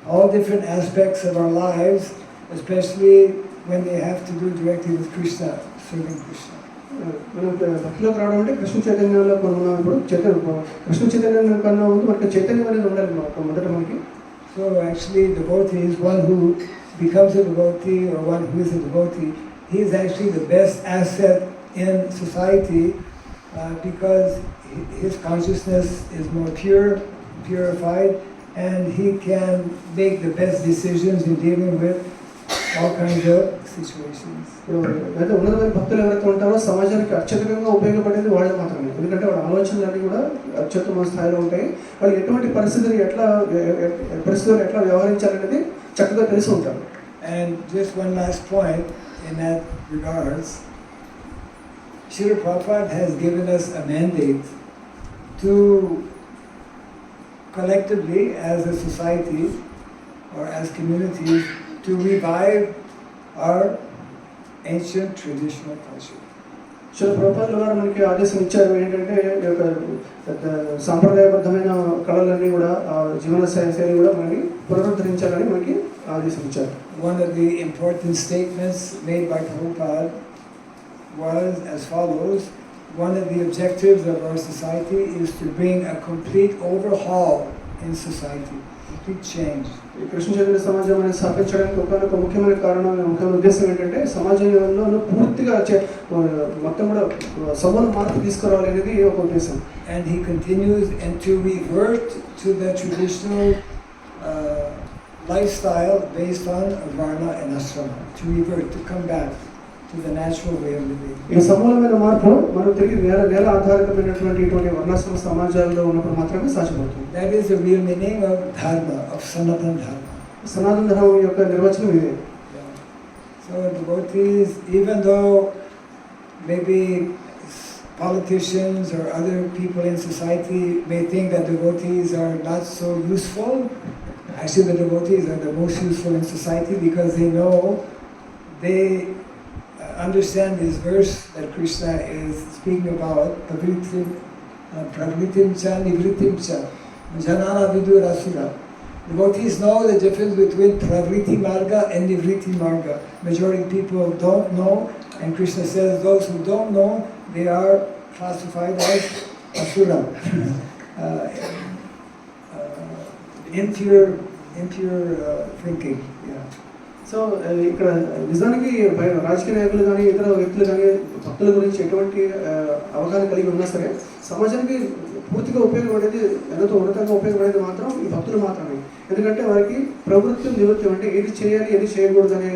all different aspects of our lives, especially when they have to do directly with Krishna, serving Krishna. మనం భక్తిలోకి రావడం అంటే కృష్ణ చైతన్యంలో మనం ఉన్నాం. ఇప్పుడు కృష్ణ చైతన్యం కన్నా ముందు మనకి చైతన్యం అనేది ఉండాలి మొదట మనకి. So actually devotee is one who becomes a devotee or one who is a devotee. He is actually the best asset in society because his consciousness is more purified, and he can make the best decisions in dealing with all kinds of situations. అయితే ఉన్నతమైన భక్తులు ఎవరైతే ఉంటారో సమాజానికి అత్యధికంగా ఉపయోగపడేది వాళ్ళు మాత్రమే. ఎందుకంటే వాళ్ళ ఆలోచనలన్నీ కూడా అత్యుత్తమ స్థాయిలో ఉంటాయి. వాళ్ళు ఎటువంటి పరిస్థితులు ఎట్లా వ్యవహరించాలనేది చక్కగా తెలిసి ఉంటారు. And just one last point in that regards, Srila Prabhupada has given us a mandate to collectively as a society or as communities to revive our ancient traditional culture. Srila ప్రభుపాదుల వారు మనకి ఆదేశం ఇచ్చారు ఏంటంటే, సాంప్రదాయబద్ధమైన కళలన్నీ కూడా జీవన శైలి కూడా మనకి పునరుద్ధరించాలని మనకి ఆదేశం ఇచ్చారు. One of the important statements made by Prabhupada was as follows: one of the objectives of our society is to bring a complete overhaul in society, complete change. ఈ కృష్ణ చైతన్య సమాజం అనేది స్థాపించడానికి ఒక ముఖ్యమైన కారణం, ముఖ్యమైన ఉద్దేశం ఏంటంటే సమాజంలో పూర్తిగా మొత్తం కూడా సమూల మార్పు తీసుకురావాలి అనేది ఒక ఉద్దేశం. And he continues and to revert to the traditional lifestyle based on varna and ashrama, to revert, to come back to the natural way of living. ఈ సమూలమైన మార్పు మనం తిరిగి నేల ఆధారితమైనటువంటి ఇటువంటి వర్ణాశ్రమ సమాజాల్లో ఉన్నప్పుడు మాత్రమే సాధ్యపడుతుంది. That is the real meaning of dharma, of Sanatana Dharma. సనాతన ధర్మం యొక్క నిర్వచనం ఇదే. So devotees, even though maybe politicians or other people in society may think that devotees are not so useful. Actually, the devotees are the most useful in society because they understand this verse that Krishna is speaking about, pravritim cha nivritim cha, janana vidur asura. Devotees know the difference between pravriti marga and nivriti marga. Majority of people don't know, and Krishna says those who don't know, they are classified as asura. Impure thinking. Yeah. So ఇక్కడ నిజానికి రాజకీయ నాయకులు కానీ ఇతర వ్యక్తులు కానీ భక్తుల గురించి ఎటువంటి అవగాహన కలిగి ఉన్నా సరే సమాజానికి పూర్తిగా ఉపయోగపడేది ఎంతో ఉన్నతంగా ఉపయోగపడేది మాత్రం ఈ భక్తులు మాత్రమే. ఎందుకంటే వారికి ప్రవృత్తి నివృత్తి అంటే ఏది చేయాలి ఏది చేయకూడదు అనే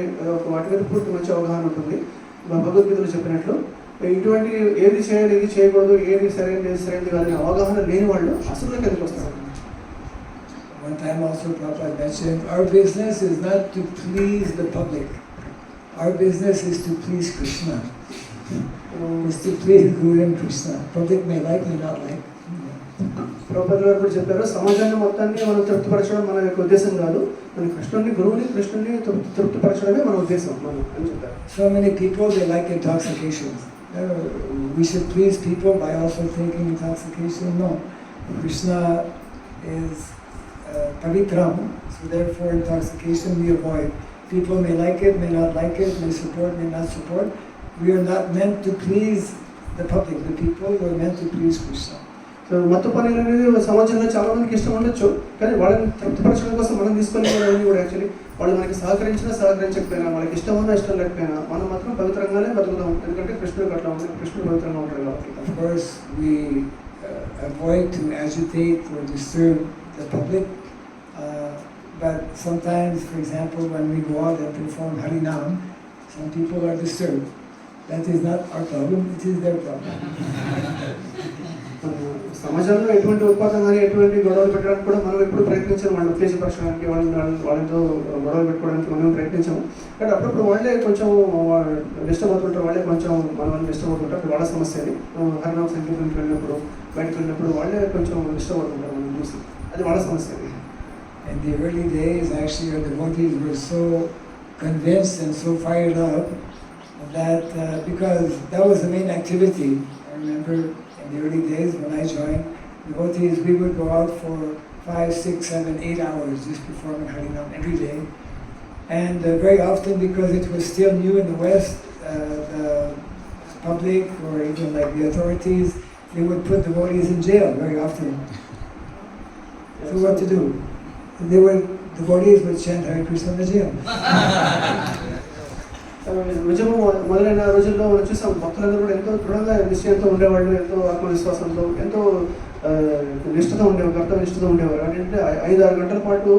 వాటి మీద పూర్తి మంచి అవగాహన ఉంటుంది. భగవద్గీతలో చెప్పినట్లు ఇటువంటి ఏది చేయాలి ఏది చేయకూడదు ఏది సరైనది ఏది సరైనది కాదని అవగాహన లేని వాళ్ళు అసలు ఎందుకు వస్తారు. One time also Prabhupada mentioned, our business is not to please the public. Our business is to please Krishna. Is to please Guru and Krishna. Public may like, may not like. Prabhupada గారు కూడా చెప్పారు, సమాజాన్ని మొత్తాన్ని మనం తృప్తిపరచడం మన యొక్క ఉద్దేశం కాదు, మన కృష్ణుని తృప్తిపరచడమే మన ఉద్దేశం మనం అని చెప్పారు. So many people, they like intoxications. We should please people by also taking intoxication. No. Krishna is pavitram, so therefore intoxication we avoid. People may like it, may not like it, may support, may not support. We are not meant to please the public, the people. We are meant to please Krishna. So మత్తు పనులు అనేది సమాజంలో చాలా మందికి ఇష్టం ఉండొచ్చు, కానీ వాళ్ళని తృప్తిపరచడం కోసం మనం తీసుకొని కూడా యాక్చువల్లీ వాళ్ళు మనకి సహకరించకపోయినా వాళ్ళకి ఇష్టం ఉన్నా ఇష్టం లేకపోయినా మనం మాత్రం పవిత్రంగానే బతుకుతాం. ఎందుకంటే కృష్ణుడు అట్లా ఉంటుంది, కృష్ణుడు పవిత్రంగా ఉంటాడు కాబట్టి. Of course, we avoid to agitate or disturb the public. But sometimes, for example, when we go out and perform Harinam, some people are disturbed. That is not our problem, it is their problem. సమాజంలో ఎటువంటి ఉత్పాదన కానీ ఎటువంటి గొడవలు పెట్టడానికి కూడా మనం ఎప్పుడు ప్రయత్నించాము, వాళ్ళని ఉత్తేజపరచడానికి వాళ్ళతో గొడవలు పెట్టుకోవడానికి మనం ప్రయత్నించాము. బట్ అప్పుడప్పుడు వాళ్ళే కొంచెం డిస్టర్బ్ అవుతుంటారు, వాళ్ళే కొంచెం మనల్ని డిస్టర్బ్ అవుతుంటారు. వాళ్ళ సమస్య అది. హరినామ సంకీర్తనకి వెళ్ళినప్పుడు బయటకు వెళ్ళినప్పుడు వాళ్ళే కొంచెం డిస్టర్బ్ అవుతుంటారు మనం చూసి, అది వాళ్ళ సమస్య అది. In the early days, actually, our devotees were so convinced and so fired up that because that was the main activity. I remember in the early days when I joined, devotees, we would go out for 5, 6, 7, 8 hours just performing Harinam every day. And very often, because it was still new in the West, the public or even like the authorities, they would put devotees in jail very often. So what to do? Devotees would chant Hare Krishna in the jail. నిజము మొదలైన రోజుల్లో మనం చూసాం, భక్తులందరూ కూడా ఎంతో దృఢంగా నిశ్చయంతో ఉండేవాళ్ళు, ఎంతో ఆత్మవిశ్వాసంతో, ఎంతో నిష్ఠతో ఉండేవారు, కర్తవ్య నిష్ఠతో ఉండేవారు. అంటే 5-6 గంటల పాటు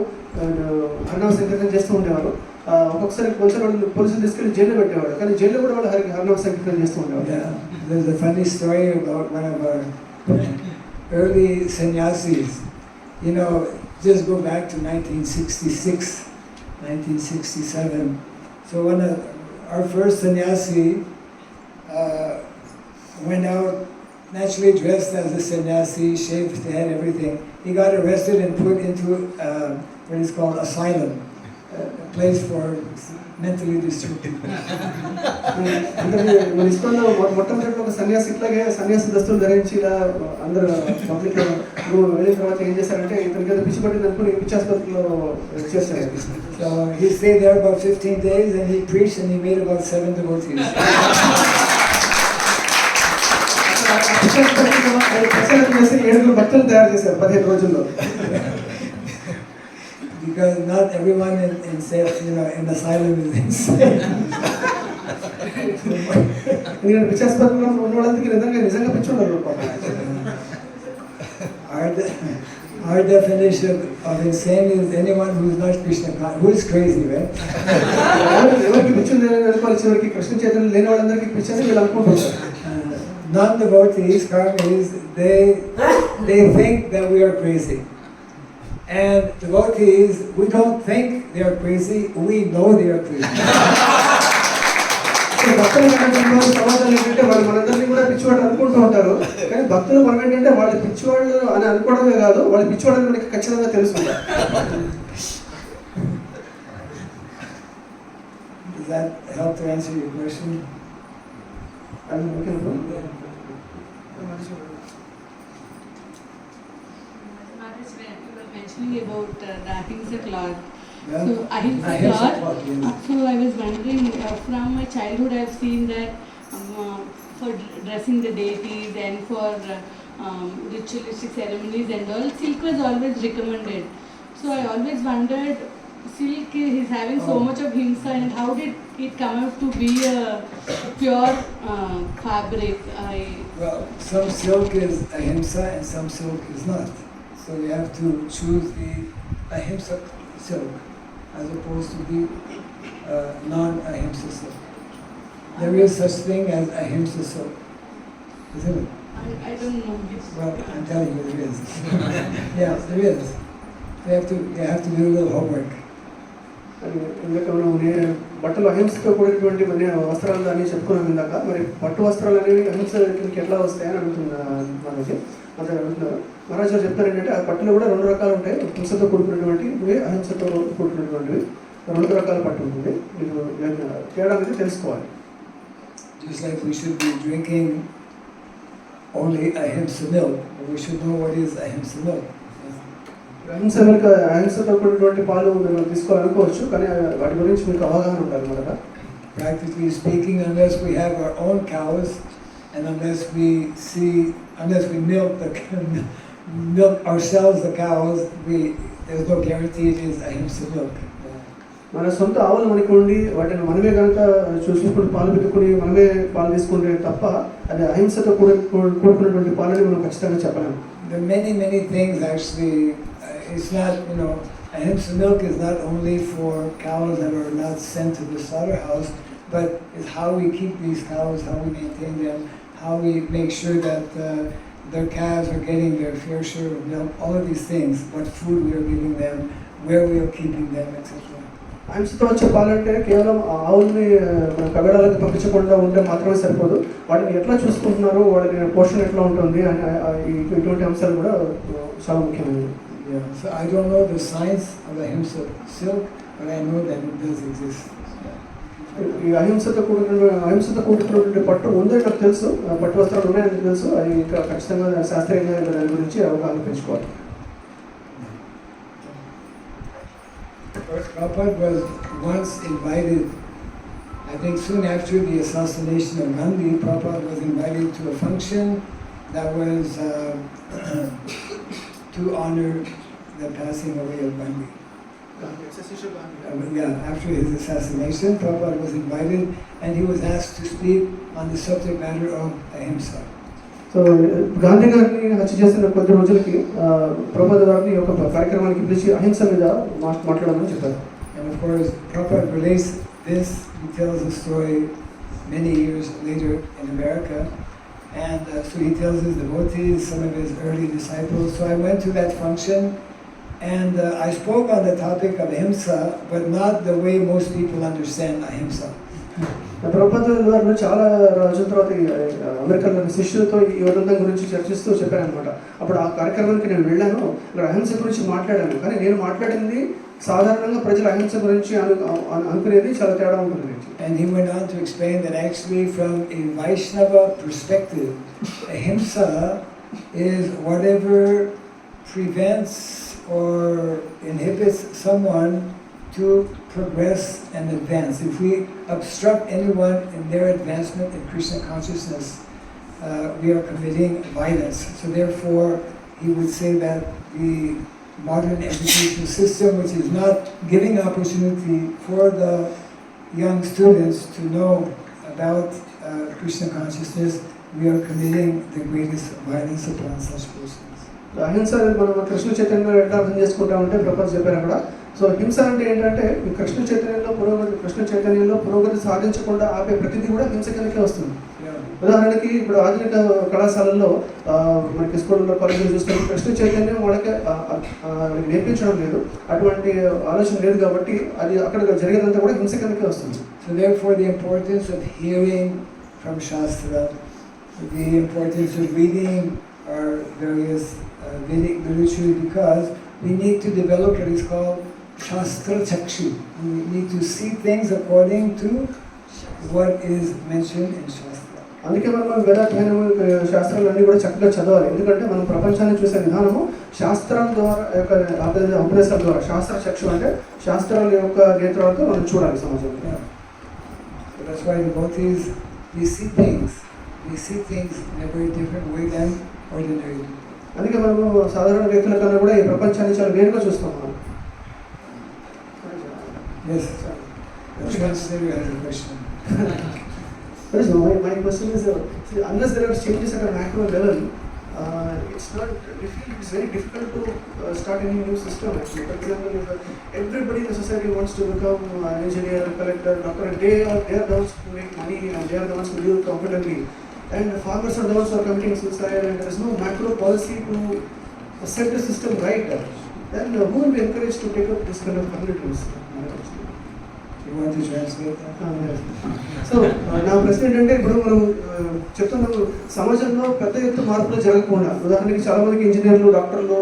హరినామ సంకీర్తన చేస్తూ ఉండేవారు. ఒక్కొక్కసారి వాళ్ళు పోలీసులు తీసుకెళ్లి జైల్లో పెట్టేవాడు, కానీ జైల్లో కూడా వాళ్ళు హరినామ సంకీర్తన చేస్తూ ఉండేవారు. There's a funny story about one of our early sannyasis. Just go back to 1966, 1967. So when our first sannyasi went out naturally dressed as a sannyasi, shaved his head, everything. He got arrested and put into what is called asylum, a place for mentally disturbed. మన ఇస్కాన్లో మొట్టమొదటి ఒక సన్యాసి ఇట్లాగే సన్యాసి దస్తులు ధరించి ఇలా అందరూ పబ్లిక్లో వెళ్ళిన తర్వాత ఏం చేశారంటే ఇతనికి ఏదో పిచ్చి పట్టింది అనుకుని పిచ్చాసుపత్రిలో చేశారు. So he stayed there about 15 days and he preached and he made about 7 devotees. ప్రచారం చేసి 7 భక్తులు తయారు చేశారు 15 రోజుల్లో. Because not everyone in asylum is insane. ఎందుకంటే పిచ్చాసుపత్రిలో ఉన్న వాళ్ళందరికీ నిజంగా పిచ్చి ఉన్నారు. Our definition of insane is anyone who is not Krishna, who is crazy, right? ఎవరికి పిచ్చి లేని అనుకోవాలి, చివరికి కృష్ణ చైతన్యం లేని వాళ్ళందరికీ పిచ్చి అని వీళ్ళు అనుకుంటున్నారు. Non-devotees, karmis, they think that we are crazy. And devotees, we don't think they are crazy, we know they are crazy. భక్తులు కనుక సమాజాలు ఏంటంటే వాళ్ళు మనందరినీ కూడా పిచ్చివాళ్ళు అనుకుంటూ ఉంటారు. కానీ భక్తులు మనం ఏంటంటే వాళ్ళు పిచ్చివాళ్ళు అని అనుకోవడమే కాదు, వాళ్ళు పిచ్చివాళ్ళు అని మనకి ఖచ్చితంగా తెలుసుకుంటారు. Does that help to answer your question? అది okay. Mentioning about the ahimsa cloth. Yeah. So ahimsa Ahimsa cloth. cloth, yes. So I was wondering, from my childhood I have seen that for dressing the deities and for ritualistic ceremonies and all, silk was always recommended. So I always wondered, silk is having so much of himsa, and how did it come out to be a pure fabric? Well, some silk is ahimsa and some silk is not. So we have to choose the ahimsa silk as opposed to the non-ahimsa silk. There is such thing as ahimsa silk, isn't it? I don't know. Well, I'm telling you there is. Yeah, there is. You have to do a little homework. అది ఇందాక మనం బట్టలు అహింసతో కూడినటువంటి మన వస్త్రాలు అని చెప్పుకున్నాం ఇందాక. మరి పట్టు వస్త్రాలు అనేవి అహింసకి ఎట్లా వస్తాయని అడుగుతున్నా మనకి అదే అడుగుతున్నారు. మహారాజు గారు చెప్తారు ఏంటంటే ఆ పట్టులు కూడా 2 రకాలు ఉంటాయి. హింసతో కూడుకున్నటువంటివి, అహింసతో కూడుకున్నటువంటివి. 2 రకాల పట్టు ఉంటుంది. మీరు తేడా అనేది తెలుసుకోవాలి. Just like we should be drinking only ahimsa milk, we should know what is ahimsa milk. అహింసతో కూడినటువంటి పాలు మనం తీసుకోవాలనుకోవచ్చు, కానీ వాటి గురించి మీకు అవగాహన ఉండాలి మొదట. Practically speaking, unless we have our own cows and unless we milk ourselves the cows, there's no guarantee it is ahimsa milk. మన సొంత ఆవులు మనకి ఉండి వాటిని మనమే కనుక చూసుకుని పాలు పెట్టుకుని మనమే పాలు తీసుకుంటే తప్ప అది అహింసతో కూడుకున్నటువంటి పాలని మనం ఖచ్చితంగా చెప్పలేము. There are many things actually. It's not, ahimsa milk is not only for cows that are not sent to the slaughterhouse, but it's how we keep these cows, how we maintain them, how we make sure that their calves are getting their fair share of milk, all of these things, what food we are giving them, where we are keeping them, etc. అహింసతో వచ్చే పాలంటే కేవలం ఆవుల్ని మన కగడాలకు పంపించకుండా ఉంటే మాత్రమే సరిపోదు, వాటిని ఎట్లా చూసుకుంటున్నారు, వాటిని పోషణ ఎట్లా ఉంటుంది అని ఇటువంటి అంశాలు కూడా చాలా ముఖ్యమైనవి. Yeah, so I don't know the science of ahimsa silk, but I know that it does exist. ఈ అహింసతో కూడుకున్నటువంటి పట్టు ఉందని నాకు తెలుసు, పట్టు వస్త్రాలు ఉన్నాయని తెలుసు. అది ఇంకా ఖచ్చితంగా శాస్త్రీయంగా దాని గురించి అవగాహన పెంచుకోవాలి. Prabhupada was once invited, I think soon after the assassination of Nanda, Prabhupada was invited to a function that was to honor the passing away of Gandhi. After his assassination, Prabhupada was invited and he was asked to speak on the subject matter of ahimsa. So Gandhi గారిని హత్య చేసిన కొద్ది రోజులకి ప్రభుపాద గారిని ఒక కార్యక్రమానికి పిలిచి అహింస మీద మాట్లాడమని చెప్పారు. And of course, Prabhupada relates this, he tells the story many years later in America. And so he tells his devotees, some of his early disciples. So I went to that function and I spoke on the topic of ahimsa, but not the way most people understand ahimsa. Prabhupada గారు చాలా రోజుల తర్వాత అమెరికాలో శిష్యులతో ఈ వదంతం గురించి చర్చిస్తూ చెప్పారనమాట. అప్పుడు ఆ కార్యక్రమానికి నేను వెళ్ళాను, అక్కడ అహింస గురించి మాట్లాడాను, కానీ నేను మాట్లాడింది సాధారణంగా ప్రజలు అహింస గురించి అనుకునేది చాలా తేడా ఉంటుంది. And he went on to explain that actually from a Vaishnava perspective, ahimsa is whatever prevents or inhibits someone to progress and advance. If we obstruct anyone in their advancement in Krishna consciousness, we are committing violence. So therefore, he would say that the modern education system, which is not giving opportunity for the young students to know about Krishna consciousness, we are committing the greatest violence upon such persons. అహింస మనం కృష్ణ చైతన్యంలో ఎట్లా అర్థం చేసుకుంటామంటే ప్రభుపాద చెప్పారు అక్కడ. So హింస అంటే ఏంటంటే కృష్ణ చైతన్యంలో పురోగతి సాధించకుండా ఆపే ప్రతిదీ కూడా హింస కిందకే వస్తుంది. ఉదాహరణకి ఇప్పుడు ఆధునిక కళాశాలల్లో మనకి స్కూళ్ళలో కాలేజీలో చూస్తే కృష్ణ చైతన్యం వాళ్ళకి నేర్పించడం లేదు, అటువంటి ఆలోచన లేదు, కాబట్టి అది అక్కడ జరిగేదంతా కూడా హింస కిందకే వస్తుంది. So therefore the importance of hearing from Shastra, the importance of reading our various Vedic literature, because we need to develop what is called Shastra Chakshu. We need to see things according to what is mentioned in Shastra. అందుకే మనం వేదాధ్యయనము శాస్త్రాలన్నీ కూడా చక్కగా చదవాలి. ఎందుకంటే మనం ప్రపంచాన్ని చూసే విధానము శాస్త్రం ద్వారా యొక్క ఉపదేశాల ద్వారా. శాస్త్ర చక్షు అంటే శాస్త్రాల యొక్క నేత్రాలతో మనం చూడాలి సమాజంలో. So that's why devotees, we see things in a very different way than ordinary people. అందుకే మనము సాధారణ వ్యక్తుల కన్నా కూడా ఈ ప్రపంచాన్ని చాలా వేరుగా చూస్తాం మనం. Yes, the translator has a question. My question is, unless there are changes at a macro level, it's very difficult to start any new system actually. For example, if everybody in the society wants to become an engineer, collector, doctor, and they are the ones to make money and they are the ones to live comfortably, and the farmers are the ones who are committing suicide, and there is no macro policy to set the system right, then who will be encouraged to take up this kind of communities? You want to translate that? So నా ప్రశ్న ఏంటంటే, ఇప్పుడు మనం చెప్తున్నాము సమాజంలో పెద్ద ఎత్తు మార్పులు జరగకుండా, ఉదాహరణకి చాలా మందికి ఇంజనీర్లు, డాక్టర్లు,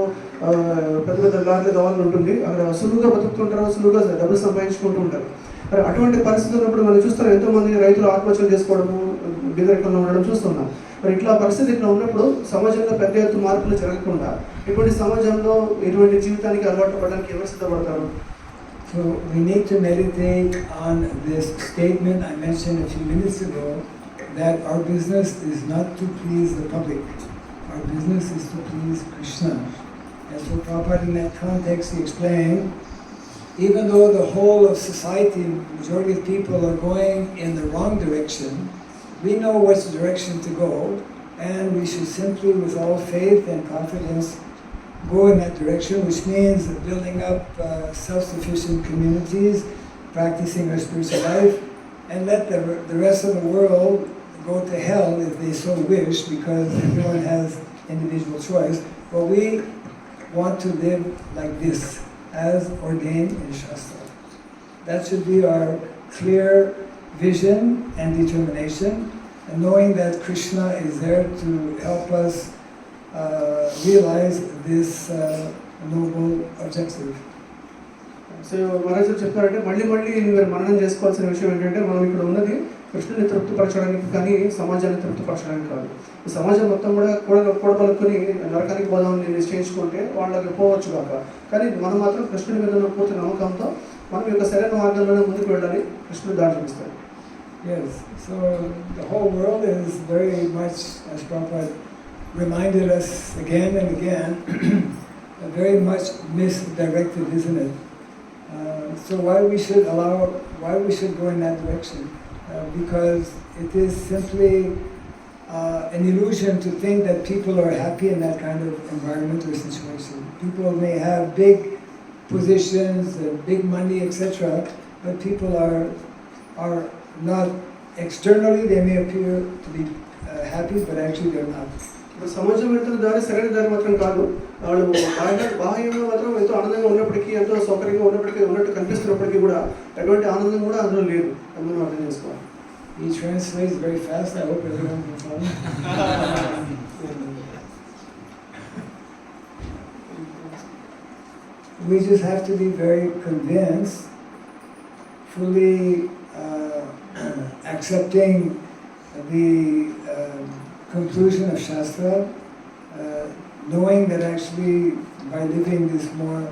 పెద్ద పెద్ద లారీలు కావాలని ఉంటుంది. అక్కడ సులువుగా బతుకుతుంటారు, సులువుగా డబ్బులు సంపాదించుకుంటూ ఉంటారు. మరి అటువంటి పరిస్థితులు ఉన్నప్పుడు మనం చూస్తున్నాం ఎంతోమంది రైతులు ఆత్మహత్యలు చేసుకోవడము, బీదరికంలో ఉండడం చూస్తున్నాం. మరి ఇట్లా పరిస్థితి ఇట్లా ఉన్నప్పుడు సమాజంలో పెద్ద ఎత్తు మార్పులు జరగకుండా ఇటువంటి సమాజంలో ఇటువంటి జీవితానికి అలవాటు పడడానికి ఎవరు సిద్ధపడతారు? So we need to meditate on this statement I mentioned a few minutes ago, that our business is not to please the public. Our business is to please Krishna. And so Prabhupada in that context he explained, even though the whole of society, majority of people are going in the wrong direction, we know which direction to go, and we should simply, with all faith and confidence, go in that direction, which means building up self-sufficient communities, practicing our spiritual life, and let the rest of the world go to hell if they so wish, because everyone has individual choice. But we want to live like this, as ordained in Shastra. That should be our clear vision and determination, and knowing that Krishna is there to help us realize this noble objective. So మహారాజు చెప్తారంటే మళ్ళీ మీరు మననం చేసుకోవాల్సిన విషయం ఏంటంటే, మనం ఇక్కడ ఉన్నది కృష్ణుని తృప్తిపరచడానికి కానీ సమాజాన్ని తృప్తిపరచడానికి కాదు. ఈ సమాజం మొత్తం కూడా కూడబలుకొని నరకానికి పోదామని నిశ్చయించుకుంటే వాళ్ళకి పోవచ్చు కాక, కానీ మనం మాత్రం కృష్ణుని మీద ఉన్న పూర్తి నమ్మకంతో మనం యొక్క సరైన మార్గంలోనే ముందుకు వెళ్ళాలి. కృష్ణుడు దారి చూపిస్తాడు. Yes, so the whole world is very much, as Prabhupada reminded us again and again, very much misdirected, isn't it? So why we should go in that direction? Because it is simply an illusion to think that people are happy in that kind of environment or situation. People may have big positions, big money, etc., but people are not externally, they may appear to be happy, but actually they're not. సమాజం వెళ్తున్న దారి సరైన దారి మాత్రం కాదు. వాళ్ళు బాహ్యంగా మాత్రం ఎంతో ఆనందంగా ఉన్నప్పటికీ, ఎంతో సౌకర్యంగా ఉన్నట్టు కనిపిస్తున్నప్పటికీ కూడా ఎటువంటి ఆనందం కూడా అందులో లేదు. అందులో అర్థం చేసుకోవాలి. He translates very fast. I hope everyone can follow. We just have to be very convinced, fully accepting the conclusion of Shastra, knowing that actually by living this more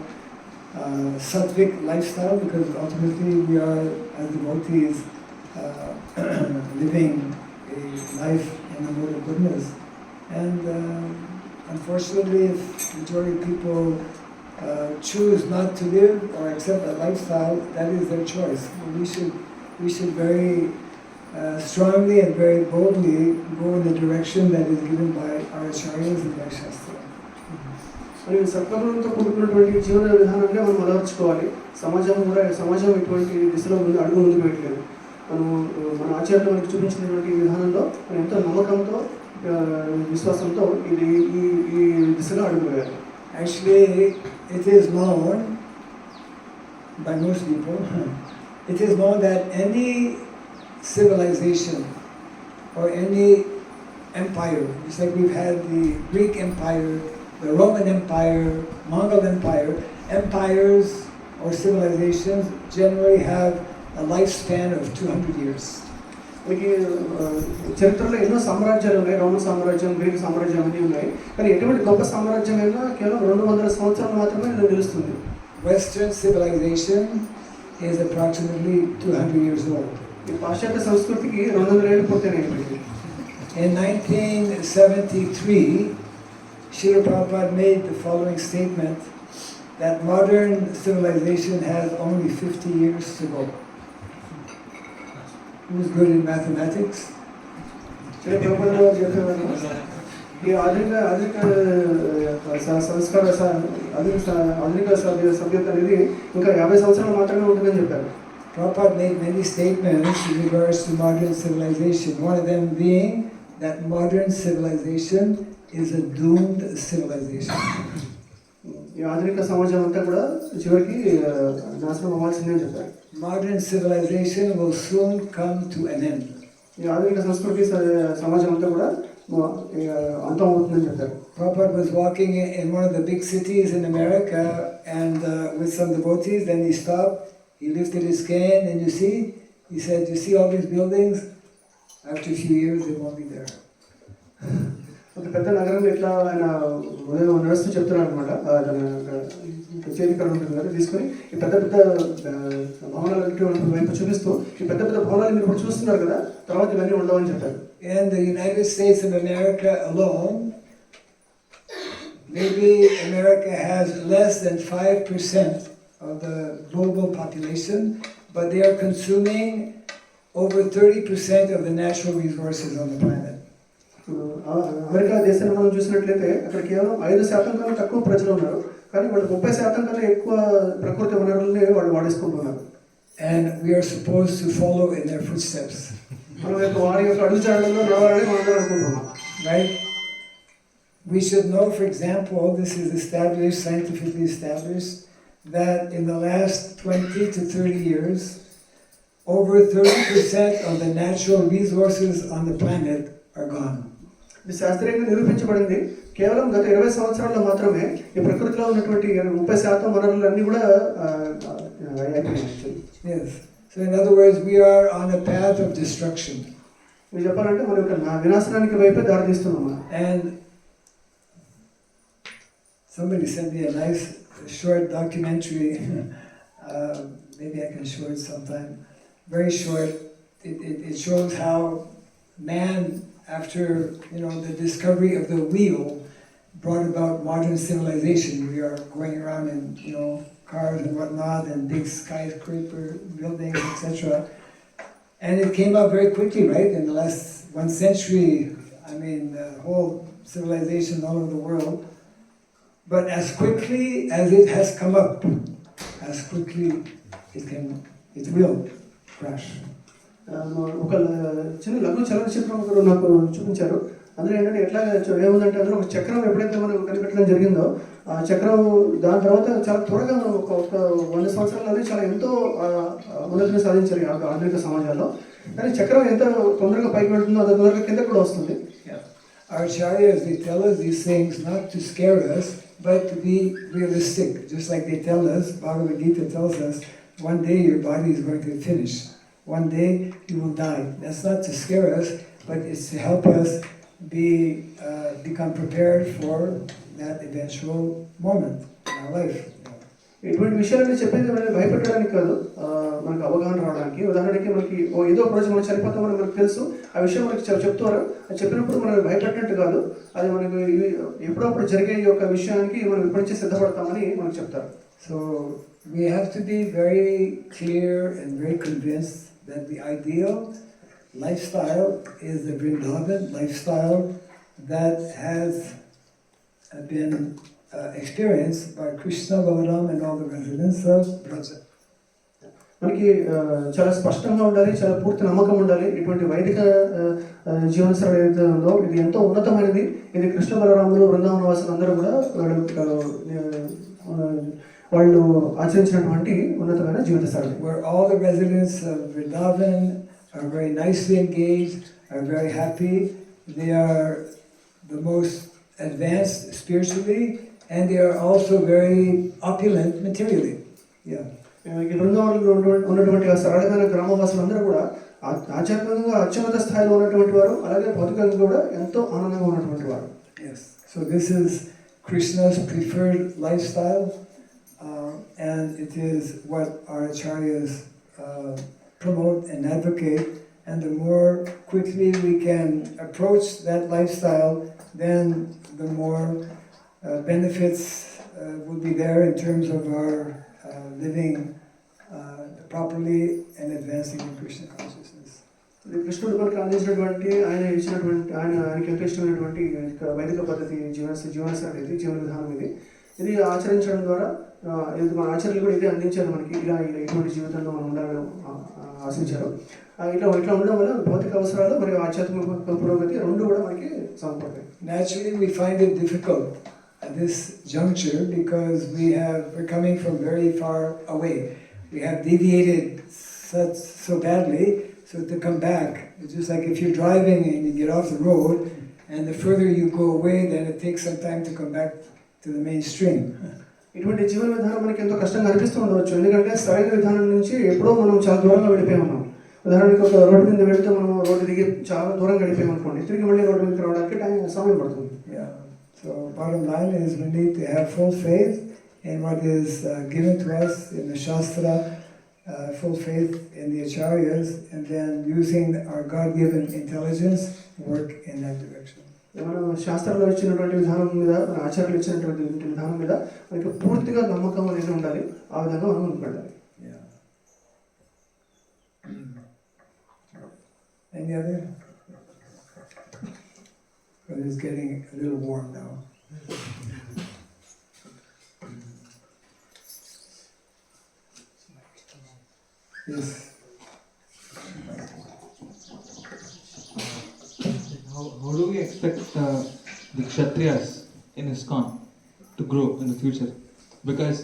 sattvic lifestyle, because ultimately we are, as devotees, living a life in the mode of goodness. And unfortunately, if majority of people choose not to live or accept that lifestyle, that is their choice. We should very strongly and very boldly go in the direction that is given by our acharyas and by Shastra. మరి సత్వగుణంతో కూడుకున్నటువంటి జీవన విధానాన్ని మనం అలవర్చుకోవాలి. సమాజం ఇటువంటి దిశలో అడుగు ముందుకు పెట్టలేదు. మన ఆచార్యులు మనకి చూపించినటువంటి విధానంలో మనం ఎంతో నమ్మకంతో విశ్వాసంతో ఈ దిశగా అడుగు వేయాలి. Actually, it is known by most people it is known that any civilization or any empire, just like we've had the Greek Empire, the Roman Empire, Mongol Empire, empires or civilizations generally have a lifespan of 200 years. మనకి చరిత్రలో ఎన్నో సామ్రాజ్యాలు ఉన్నాయి. Roman సామ్రాజ్యం, Greek సామ్రాజ్యం అన్నీ ఉన్నాయి. కానీ ఎటువంటి గొప్ప సామ్రాజ్యం అయినా కేవలం 200 సంవత్సరాలు మాత్రమే నిలుస్తుంది. Western civilization is approximately 200 years old. ఈ పాశ్చాత్య సంస్కృతికి 200 ఏళ్ళు పూర్తయినాయి. In 1973, Srila Prabhupada made the following statement that modern civilization has only 50 years to go. Who's good in mathematics? Shri Prabhupada గారు చెప్పేవారు ఈ ఆధునిక సంస్కార ఆధునిక సభ్యత అనేది ఇంకా 50 సంవత్సరాలు మాత్రమే ఉంటుందని చెప్పారు. Prabhupada made many statements in regards to modern civilization. One of them being that modern civilization is a doomed civilization. ఈ ఆధునిక సమాజం అంతా కూడా చివరికి నాశనం అవ్వాల్సిందే అని చెప్పారు. Modern civilization will soon come to an end. ఈ ఆధునిక సంస్కృతి సమాజం అంతా కూడా అంతం అవుతుందని చెప్పారు. Prabhupada was walking in one of the big cities in America and with some devotees, then he stopped, he lifted his cane and he said, you see all these buildings? After a few years they won't be there. ఒక పెద్ద నగరంలో ఇట్లా ఆయన ఉదయం నడుస్తూ చెప్తున్నారు అనమాట. చేతి కడ ఉంటుంది కదా తీసుకొని ఈ పెద్ద పెద్ద భవనాలు వైపు చూపిస్తూ ఈ పెద్ద పెద్ద భవనాలు మీరు ఇప్పుడు చూస్తున్నారు కదా, తర్వాత ఇవన్నీ ఉండవని చెప్పారు. In the United States of America alone, maybe America has less than 5% of the global population, but they are consuming over 30% of the natural resources on the planet. America దేశాన్ని మనం చూసినట్లయితే అక్కడ కేవలం 5% కన్నా తక్కువ ప్రజలు ఉన్నారు, కానీ వాళ్ళు 30% కన్నా ఎక్కువ ప్రకృతి వనరులని వాళ్ళు వాడేసుకుంటున్నారు. And we are supposed to follow in their footsteps. మనం వారి యొక్క అడుగుజాడల్లో నడవాలని మనం అనుకుంటున్నాం. Right? We should know, for example, this is established, scientifically established, that in the last 20 to 30 years, over 30% of the natural resources on the planet are gone. ఇది శాస్త్రీయంగా నిరూపించబడింది. కేవలం గత 20 సంవత్సరాల్లో మాత్రమే ఈ ప్రకృతిలో ఉన్నటువంటి 30% వనరులన్నీ కూడా అయిపోయాయి. Yes. So in other words, we are on a path of destruction. మీరు చెప్పాలంటే మన యొక్క వినాశనానికి వైపే దారి తీస్తున్నాము. And somebody sent me a nice short documentary. Maybe I can show it sometime. Very short. It shows how man, after the discovery of the wheel, brought about modern civilization. We are going around in cars and whatnot, and big skyscraper buildings, etc. And it came up very quickly, right? In the last 1 century, I mean, the whole civilization all over the world. But as quickly as it has come up, as quickly it will crash. ఒక చిన్న లఘు చలనచిత్రం ఒకరు నాకు చూపించారు. అందులో ఏంటంటే ఎట్లా ఏముందంటే అందులో ఒక చక్రం ఎప్పుడైతే మనం కనిపెట్టడం జరిగిందో ఆ చక్రం దాని తర్వాత చాలా త్వరగా ఒక 100 సంవత్సరాలనే చాలా ఎంతో ఉన్నతిని సాధించారు ఆధునిక సమాజాల్లో. కానీ చక్రం ఎంత తొందరగా పైకి వెళ్తుందో అంత తొందరగా కింద కూడా వస్తుంది. Our acharyas, they tell us these things not to scare us, but to be realistic. Just like they tell us, Bhagavad Gita tells us, one day your body is going to finish. One day you will die. That's not to scare us, but it's to help us become prepared for that eventual moment in our life. ఇటువంటి విషయాలన్నీ చెప్పేది మనల్ని భయపెట్టడానికి కాదు, మనకు అవగాహన రావడానికి. ఉదాహరణకి మనకి ఏదో ఒక రోజు మనం చనిపోతామని మనకు తెలుసు, ఆ విషయం మనకి చెప్తారు. అది చెప్పినప్పుడు మనల్ని భయపెట్టినట్టు కాదు, అది మనకు ఎప్పుడప్పుడు జరిగే ఈ యొక్క విషయానికి మనం ఇప్పటి నుంచి సిద్ధపడతామని మనకు చెప్తారు. So we have to be very clear and very convinced that the ideal lifestyle is the Vrindavan lifestyle that has been experienced by Krishna, Gokulam and all the residents of Braja. మనకి చాలా స్పష్టంగా ఉండాలి, చాలా పూర్తి నమ్మకం ఉండాలి. ఇటువంటి వైదిక జీవనశైలి ఏదైతే ఉందో ఇది ఎంతో ఉన్నతమైనది. ఇది కృష్ణ బలరాములు బృందావన వాసులు అందరూ కూడా వాళ్ళు ఆచరించినటువంటి ఉన్నతమైన జీవిత సరళి. Where all the residents of Vrindavan are very nicely engaged, are very happy. They are the most advanced spiritually, and they are also very opulent materially. Yeah. ఈ బృందావనంలో ఉన్నటువంటి ఆ సరళమైన గ్రామవాసులందరూ కూడా ఆధ్యాత్మికంగా అత్యున్నత స్థాయిలో ఉన్నటువంటి వారు, అలాగే భౌతికంగా కూడా ఎంతో ఆనందంగా ఉన్నటువంటి వారు. Yes. So this is Krishna's preferred lifestyle, and it is what our acharyas promote and advocate. And the more quickly we can approach that lifestyle, then the more benefits will be there in terms of our living properly and advancing in Krishna consciousness. కృష్ణుడు మనకు అందించినటువంటి ఆయనకి ఎంత ఇష్టమైనటువంటి వైదిక పద్ధతి జీవనశైలి ఇది, జీవన విధానం ఇది. ఇది ఆచరించడం ద్వారా మన ఆచార్యులు కూడా ఇదే అందించారు మనకి. ఇటువంటి జీవితంలో మనం ఉండాలని ఆశించారు. ఇట్లా ఉండడం వల్ల భౌతిక అవసరాలు మరియు ఆధ్యాత్మిక పురోగతి రెండు కూడా మనకి సమకూడతాయి. Naturally, we find it difficult at this juncture because we're coming from very far away. We have deviated so badly, so to come back, it's just like if you're driving and you get off the road, and the further you go away, then it takes some time to come back to the mainstream. ఇటువంటి జీవన విధానం మనకి ఎంతో కష్టంగా అనిపిస్తూ ఉండవచ్చు, ఎందుకంటే సరైన విధానం నుంచి ఎప్పుడో మనం చాలా దూరంగా వెళ్ళిపోయి ఉన్నాం. ఉదాహరణకి ఒక రోడ్డు మీద వెళ్తే మనం రోడ్డు దిగి చాలా దూరం గడిపోయాం అనుకోండి, తిరిగి మళ్ళీ రోడ్డు మీద రావడానికి సమయం పడుతుంది. So bottom line is we need to have full faith in what is given to us in the shastra, full faith in the acharyas, and then using our God-given intelligence work in that direction. మనం శాస్త్రంలో ఇచ్చినటువంటి విధానం మీద, మన ఆచార్యులు ఇచ్చినటువంటి విధానం మీద మనకి పూర్తిగా నమ్మకం అనేది ఉండాలి. ఆ విధంగా మనం ముందుకెళ్ళాలి. Any other? But it's getting a little warm now. Yes. How do we expect the Kshatriyas in ISKCON to grow in the future? Because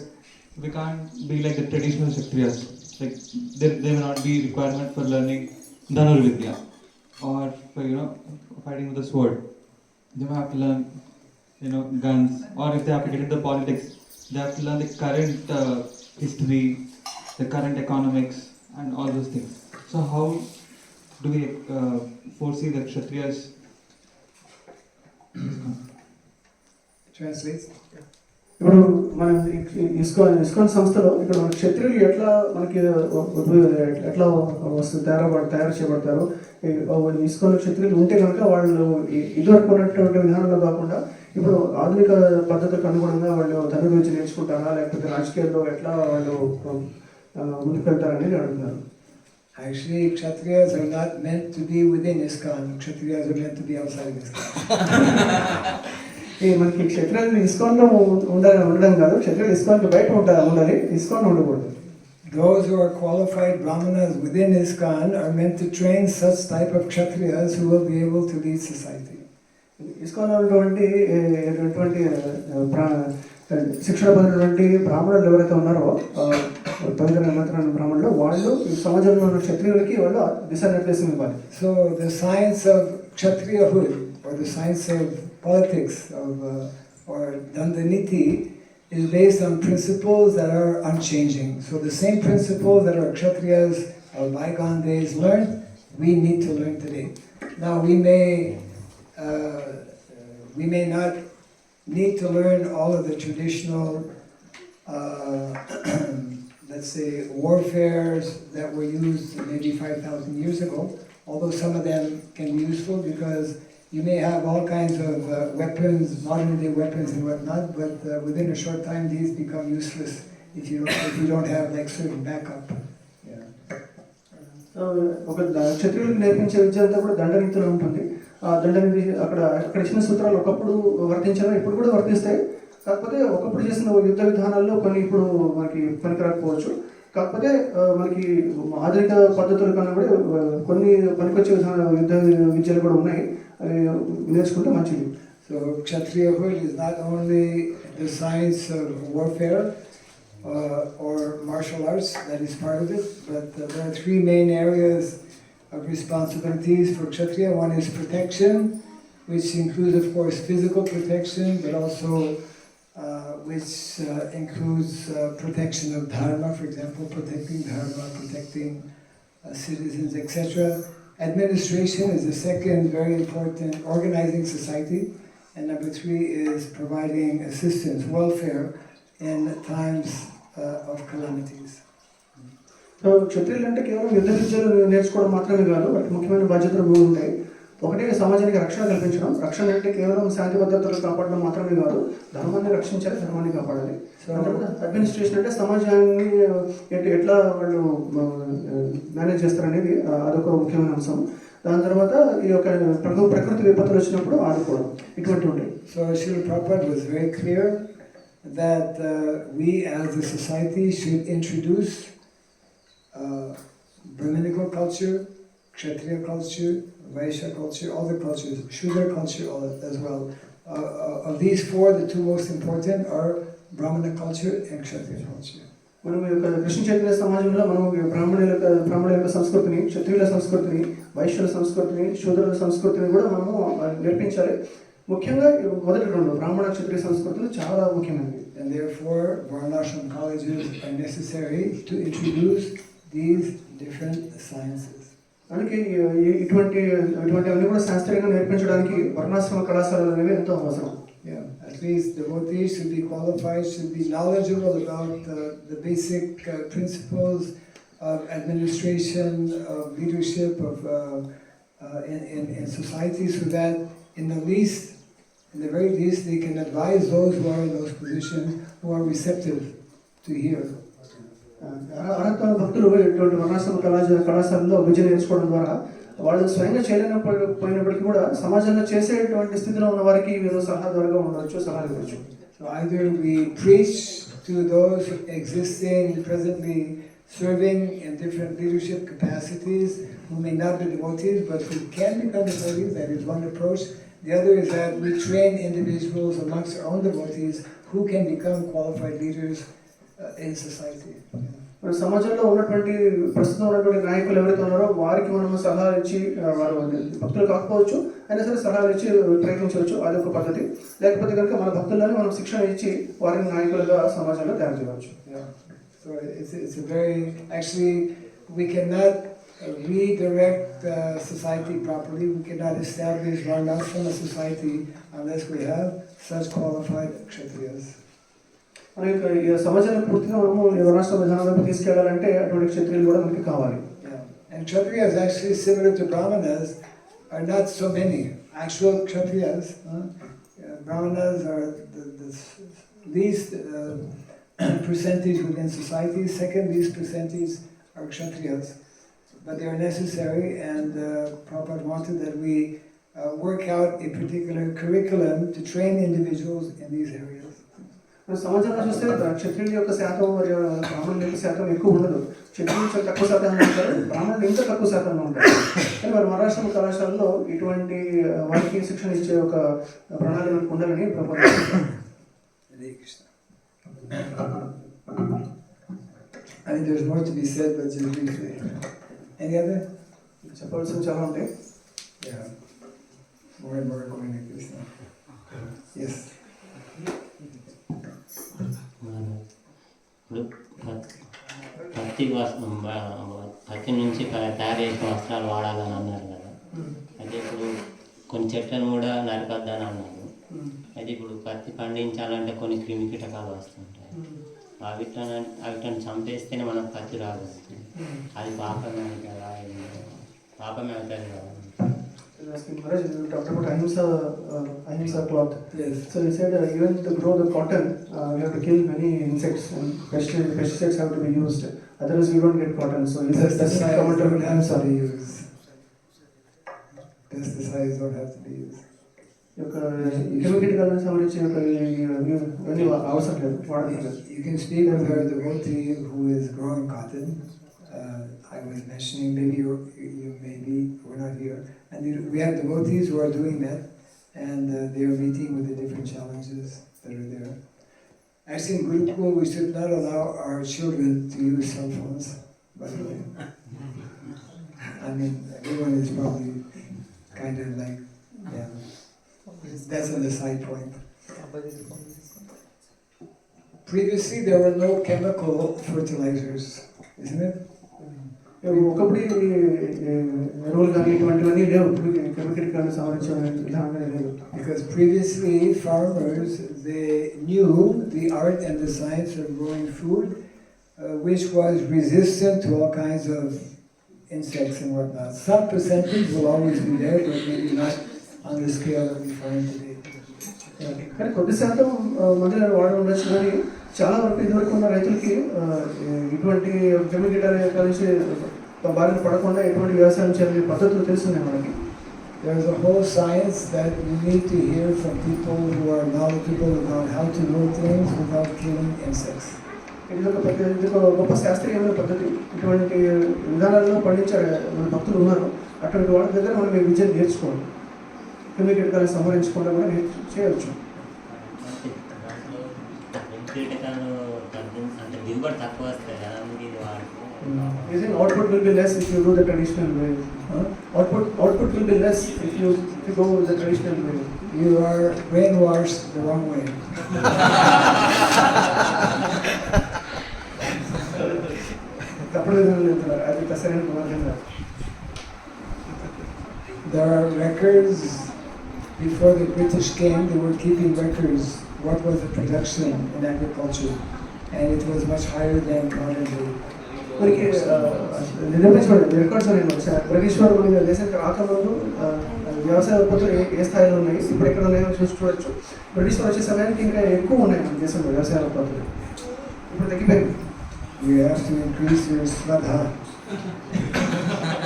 we can't be like the traditional Kshatriyas. Like there may not be requirement for learning Dhanurvidya or for fighting with a sword. They may have to learn guns, or if they have to get into politics, they have to learn the current history, the current economics, and all those things. So how do we foresee the Kshatriyas? Translate. ఇప్పుడు మన ISKCON సంస్థలో ఇక్కడ మన క్షత్రియులు ఎట్లా మనకి ఎట్లా తయారు చేయబడతారు. ఇస్కాన్ క్షత్రియులు ఉంటే కనుక వాళ్ళు ఇదివరకు ఉన్నటువంటి విధానంలో కాకుండా ఇప్పుడు ఆధునిక పద్ధతులకు అనుగుణంగా వాళ్ళు ధనుర్విద్య నేర్చుకుంటారా, లేకపోతే రాజకీయాల్లో ఎట్లా వాళ్ళు ముందుకు వెళ్తారనేది అడుగుతున్నారు. Actually, Kshatriyas are not meant to be within ISKCON. Kshatriyas are meant to be outside ISKCON. మనకి క్షత్రియులు ఇస్కాన్లో ఉండడం కాదు, క్షత్రియులు ఇస్కాన్కి బయట ఉండాలి, ఇస్కాన్ ఉండకూడదు. Those who are qualified brahmanas within ISKCON are meant to train such type of kshatriyas who will be able to lead society. ఇస్కాన్లో ఉన్నటువంటి శిక్షణ పొందినటువంటి బ్రాహ్మణులు ఎవరైతే ఉన్నారో, పవిత్రమైన బ్రాహ్మణులు, వాళ్ళు సమాజంలో ఉన్న క్షత్రియులకి వాళ్ళు దిశానిర్దేశం ఇవ్వాలి. So the science of kshatriyahood, or the science of politics, or dandaniti, is based on principles that are unchanging. So the same principles that our kshatriyas of bygone days learned, we need to learn today. Now we may not need to learn all of the traditional let's say warfares that were used maybe 5,000 years ago, although some of them can be useful because you may have all kinds of weapons, modern day weapons and whatnot, but within a short time these become useless if you don't have like certain backup. ఒక క్షత్రియులకు నేర్పించే విద్య అంతా కూడా దండనీతిలో ఉంటుంది. ఆ దండనీతి అక్కడ ఇచ్చిన సూత్రాలు ఒకప్పుడు వర్తించాలి, ఇప్పుడు కూడా వర్తిస్తాయి. కాకపోతే ఒకప్పుడు చేసిన యుద్ధ విధానాల్లో కొన్ని ఇప్పుడు మనకి పనికిరాకపోవచ్చు. కాకపోతే మనకి ఆధునిక పద్ధతుల కన్నా కూడా కొన్ని పనికొచ్చే యుద్ధ విద్యలు కూడా ఉన్నాయి, అవి నేర్చుకుంటే మంచిది. So Kshatriyahood is not only the science of warfare, or martial arts, that is part of it. But there are three main areas of responsibilities for Kshatriya. One is protection, which includes, of course, physical protection, but also which includes protection of dharma, for example, protecting dharma, protecting citizens, etc. Administration is the second very important, organizing society. And number three is providing assistance, welfare in times of calamities. So క్షత్రియులు అంటే కేవలం యుద్ధ విద్యలు నేర్చుకోవడం మాత్రమే కాదు, వాటికి ముఖ్యమైన బాధ్యతలు మూడు ఉంటాయి. ఒకటి సమాజానికి రక్షణ కల్పించడం. రక్షణ అంటే కేవలం శాంతి భద్రతలు కాపాడడం మాత్రమే కాదు, ధర్మాన్ని రక్షించాలి, ధర్మాన్ని కాపాడాలి. అడ్మినిస్ట్రేషన్ అంటే సమాజాన్ని ఎట్లా వాళ్ళు మేనేజ్ చేస్తారనేది అదొక ముఖ్యమైన అంశం. దాని తర్వాత ఈ యొక్క ప్రకృతి విపత్తులు వచ్చినప్పుడు ఆదుకోవడం, ఇటువంటివి ఉంటాయి. So Srila Prabhupada was very clear that we as a society should introduce Brahminical culture, Kshatriya culture, Vaishya culture, all the cultures, Shudra culture as well. Of these four, the two most important are Brahmana culture and Kshatriya culture. మనం ఈ యొక్క కృష్ణ చైతన్య సమాజంలో మనం బ్రాహ్మణుల యొక్క సంస్కృతిని, క్షత్రియుల సంస్కృతిని, వైశ్యుల సంస్కృతిని, శూద్రుల సంస్కృతిని కూడా మనము నేర్పించాలి. ముఖ్యంగా మొదటి రెండు బ్రాహ్మణ క్షత్రియ సంస్కృతులు చాలా ముఖ్యమైనవి. And therefore, Varnashram colleges are necessary to introduce these different sciences. అందుకే ఇటువంటివన్నీ కూడా శాస్త్రీయంగా నేర్పించడానికి వర్ణాశ్రమ కళాశాలలు అనేవి ఎంతో అవసరం. Yeah, at least devotees should be qualified, should be knowledgeable about the basic principles of administration, of leadership, of in society, so that in the very least, they can advise those who are in those positions who are receptive to hear. అనంత భక్తులు ఇటువంటి వర్ణాశ్రమ కళాశాలలో విద్య నేర్చుకోవడం ద్వారా వాళ్ళు స్వయంగా చేయలేకపోయినప్పటికీ కూడా సమాజంలో చేసేటువంటి స్థితిలో ఉన్న వారికి వీరు సలహా ద్వారా ఉండవచ్చు, సలహాలు ఇవ్వచ్చు. So either we preach to those existing presently serving in different leadership capacities who may not be devotees but who can become devotees, that is one approach. The other is that we train individuals amongst our own devotees who can become qualified leaders in society. మన సమాజంలో ఉన్నటువంటి ప్రస్తుతం ఉన్నటువంటి నాయకులు ఎవరైతే ఉన్నారో వారికి మనము సలహాలు ఇచ్చి, వారు భక్తులు కాకపోవచ్చు అయినా సరే సలహాలు ఇచ్చి ప్రయత్నించవచ్చు, అదొక పద్ధతి. లేకపోతే కనుక మన భక్తుల్లోనే మనం శిక్షణ ఇచ్చి వారిని నాయకులుగా సమాజంలో తయారు చేయవచ్చు. So it's a very, actually we cannot redirect society properly. We cannot establish Varnashrama society unless we have such qualified Kshatriyas. మన యొక్క ఈ సమాజాన్ని పూర్తిగా మనము వర్ణాశ్రమ విధానంలోకి తీసుకెళ్లాలంటే అటువంటి క్షత్రియులు కూడా మనకి కావాలి. And Kshatriyas actually similar to Brahmanas are not so many. Actual Kshatriyas, Brahmanas are the least percentage within society. Second least percentage are Kshatriyas. But they are necessary, and Prabhupada wanted that we work out a particular curriculum to train individuals in these areas. సమాజంలో చూస్తే క్షత్రియుల యొక్క శాతం మరియు బ్రాహ్మణుల యొక్క శాతం ఎక్కువ ఉండదు. క్షత్రియులు చాలా తక్కువ శాతంలో ఉంటారు, బ్రాహ్మణులు ఇంకా తక్కువ శాతంలో ఉంటారు. కానీ మరి మహారాష్ట్ర కళాశాలలో ఇటువంటి వారికి శిక్షణ ఇచ్చే ఒక ప్రణాళిక మనకు ఉండాలని ప్రభుత్వం. I mean, there's more to be said, but just briefly. Any other? చెప్పాల్సిన చాలా ఉంటాయి. Yeah. More and more going like this now. Yes. పత్తి నుంచి తయారు చేసిన వస్త్రాలు వాడాలని అన్నారు కదా, అయితే ఇప్పుడు కొన్ని చెట్లను కూడా నరకద్దని అన్నారు. అయితే ఇప్పుడు పత్తి పండించాలంటే కొన్ని క్రిమి కీటకాలు వస్తుంటాయి, అవిటని చంపేస్తేనే మనకు పత్తి రాగలుగుతుంది. అది పాపమే కదా, పాపమే అవుతుంది కదా. Asking Maharaj, you talked about ahimsa cloth. Yes. So he said even to grow the cotton, we have to kill many insects and pesticides have to be used. Otherwise, we don't get cotton. So he says doesn't come under ahimsa. Pesticides don't have to be used. Chemical సంబంధించి ఇవన్నీ అవసరం లేదు, వాడలేదు. You can speak with her devotee who is growing cotton. I was mentioning, maybe you maybe were not here, and we have devotees who are doing that, and they are meeting with the different challenges that are there. Actually, in Gurukul, we should not allow our children to use cell phones, by the way. I mean, everyone is probably kind of like, yeah, that's an aside point. Previously, there were no chemical fertilizers, isn't it? ఒకప్పుడు ఎరువులు కానీ ఇటువంటివన్నీ లేవు, chemical కానీ సంబంధించిన విధానంగా లేదు. Because previously farmers, they knew the art and the science of growing food, which was resistant to all kinds of insects and whatnot. Some percentage will always be there, but maybe not on the scale that we find today. కానీ కొద్ది శాతం మంది వాడి ఉండొచ్చు, కానీ చాలా వరకు ఇదివరకు ఉన్న రైతులకి ఇటువంటి కెమికల్ కలిసి బారిన పడకుండా ఎటువంటి వ్యవసాయం చేయాలి పద్ధతులు తెలుస్తున్నాయి మనకి. There is a whole science that we need to hear from people who are knowledgeable about how to grow things without killing insects. ఇది ఒక గొప్ప శాస్త్రీయమైన పద్ధతి. ఇటువంటి విధానాల్లో పండించే మన భక్తులు ఉన్నారు, అటువంటి వాళ్ళ దగ్గర మనం ఈ విద్యను నేర్చుకోవాలి. కెమికల్ కలిసి సంహరించకుండా కూడా చేయవచ్చు. Output will be less if you do the traditional way. Output will be less if you go the traditional way. You are brainwashed the wrong way. There are records. Before the British came, they were keeping records what was the production in agriculture, and it was much higher than modern day. మనకి నిర్మించబడి records అనేవి వచ్చాయి. British వారు మన దేశానికి రాకముందు వ్యవసాయ ఉత్పత్తులు ఏ స్థాయిలో ఉన్నాయి, ఇప్పుడు ఎక్కడ ఉన్నాయో చూసుకోవచ్చు. బ్రిటిష్ వారు వచ్చే సమయానికి ఇంకా ఎక్కువ ఉన్నాయి మన దేశంలో వ్యవసాయ ఉత్పత్తులు, ఇప్పుడు తగ్గిపోయింది. You have to increase your shraddha.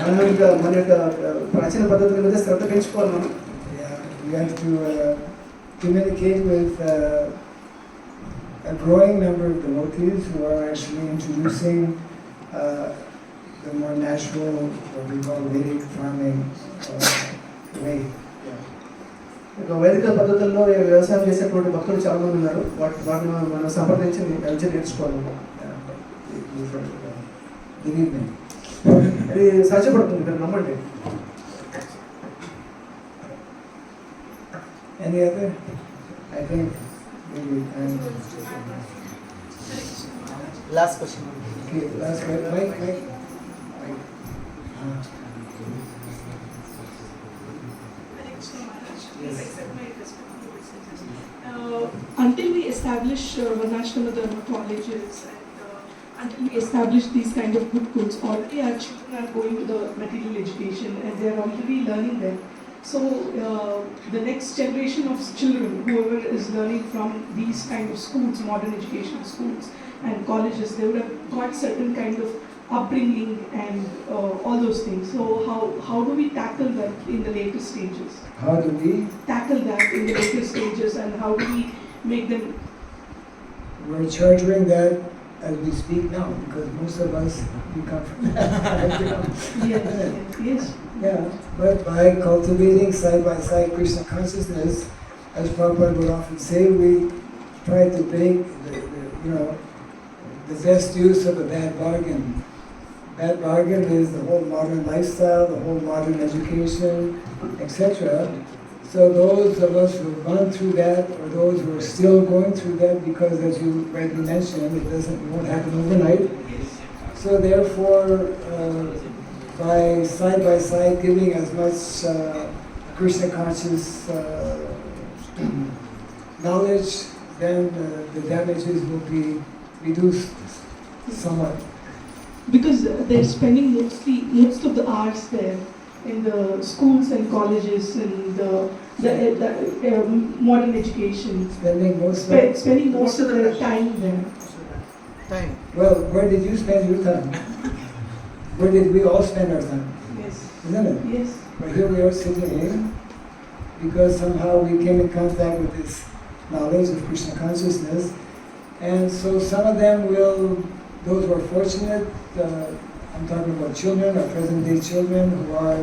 మన యొక్క ప్రాచీన పద్ధతుల మీద శ్రద్ధ పెంచుకోవాలి మనం. You have to communicate with a growing number of devotees who are actually introducing the more natural, what we call Vedic farming way. వైదిక పద్ధతుల్లో వ్యవసాయం చేసేటువంటి భక్తులు చాలా మంది ఉన్నారు, వాటిని మనం సంప్రదించి కలిసి నేర్చుకోవాలి. అది సాధ్యపడుతుంది, మీరు నమ్మండి. Any other? I think maybe Last question. Okay, last question. Mike. Until we establish Varnashrama Dharma colleges and until we establish these kind of Gurukulas, already our children are going to the material education and they are already learning them. So the next generation of children, whoever is learning from these kind of schools, modern educational schools and colleges, they would have got certain kind of upbringing and all those things. So how do we tackle that in the later stages? How do we tackle that in the later stages, and how do we make them? We're chartering that as we speak now, because most of us we come from Yes. Yeah, but by cultivating side by side Krishna consciousness, as Prabhupada would often say, we try to make the best use of a bad bargain. Bad bargain is the whole modern lifestyle, the whole modern education, etc. So those of us who have gone through that, or those who are still going through that, because as you rightly mentioned, it won't happen overnight. So therefore, by side giving as much Krishna conscious knowledge, then the damages will be reduced somewhat. Because they're spending most of the hours there in the schools and colleges and the modern education. Spending most of their time there. Well, where did you spend your time? Where did we all spend our time? Yes. Isn't it? Yes. But here we are sitting here because somehow we came in contact with this knowledge of Krishna consciousness. And so some of them those who are fortunate, I'm talking about children, or present day children who are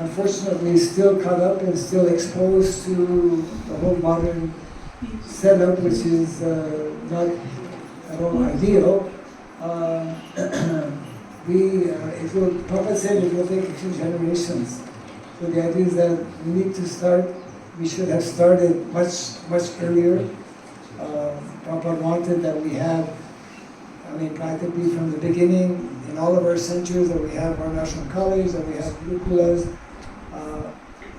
unfortunately still caught up and still exposed to the whole modern set up, which is not at all ideal. Papa said it will take a few generations. So the idea is that we should have started much earlier. Papa wanted that we have, practically from the beginning, in all of our centers, that we have our national college, that we have Gurukulas,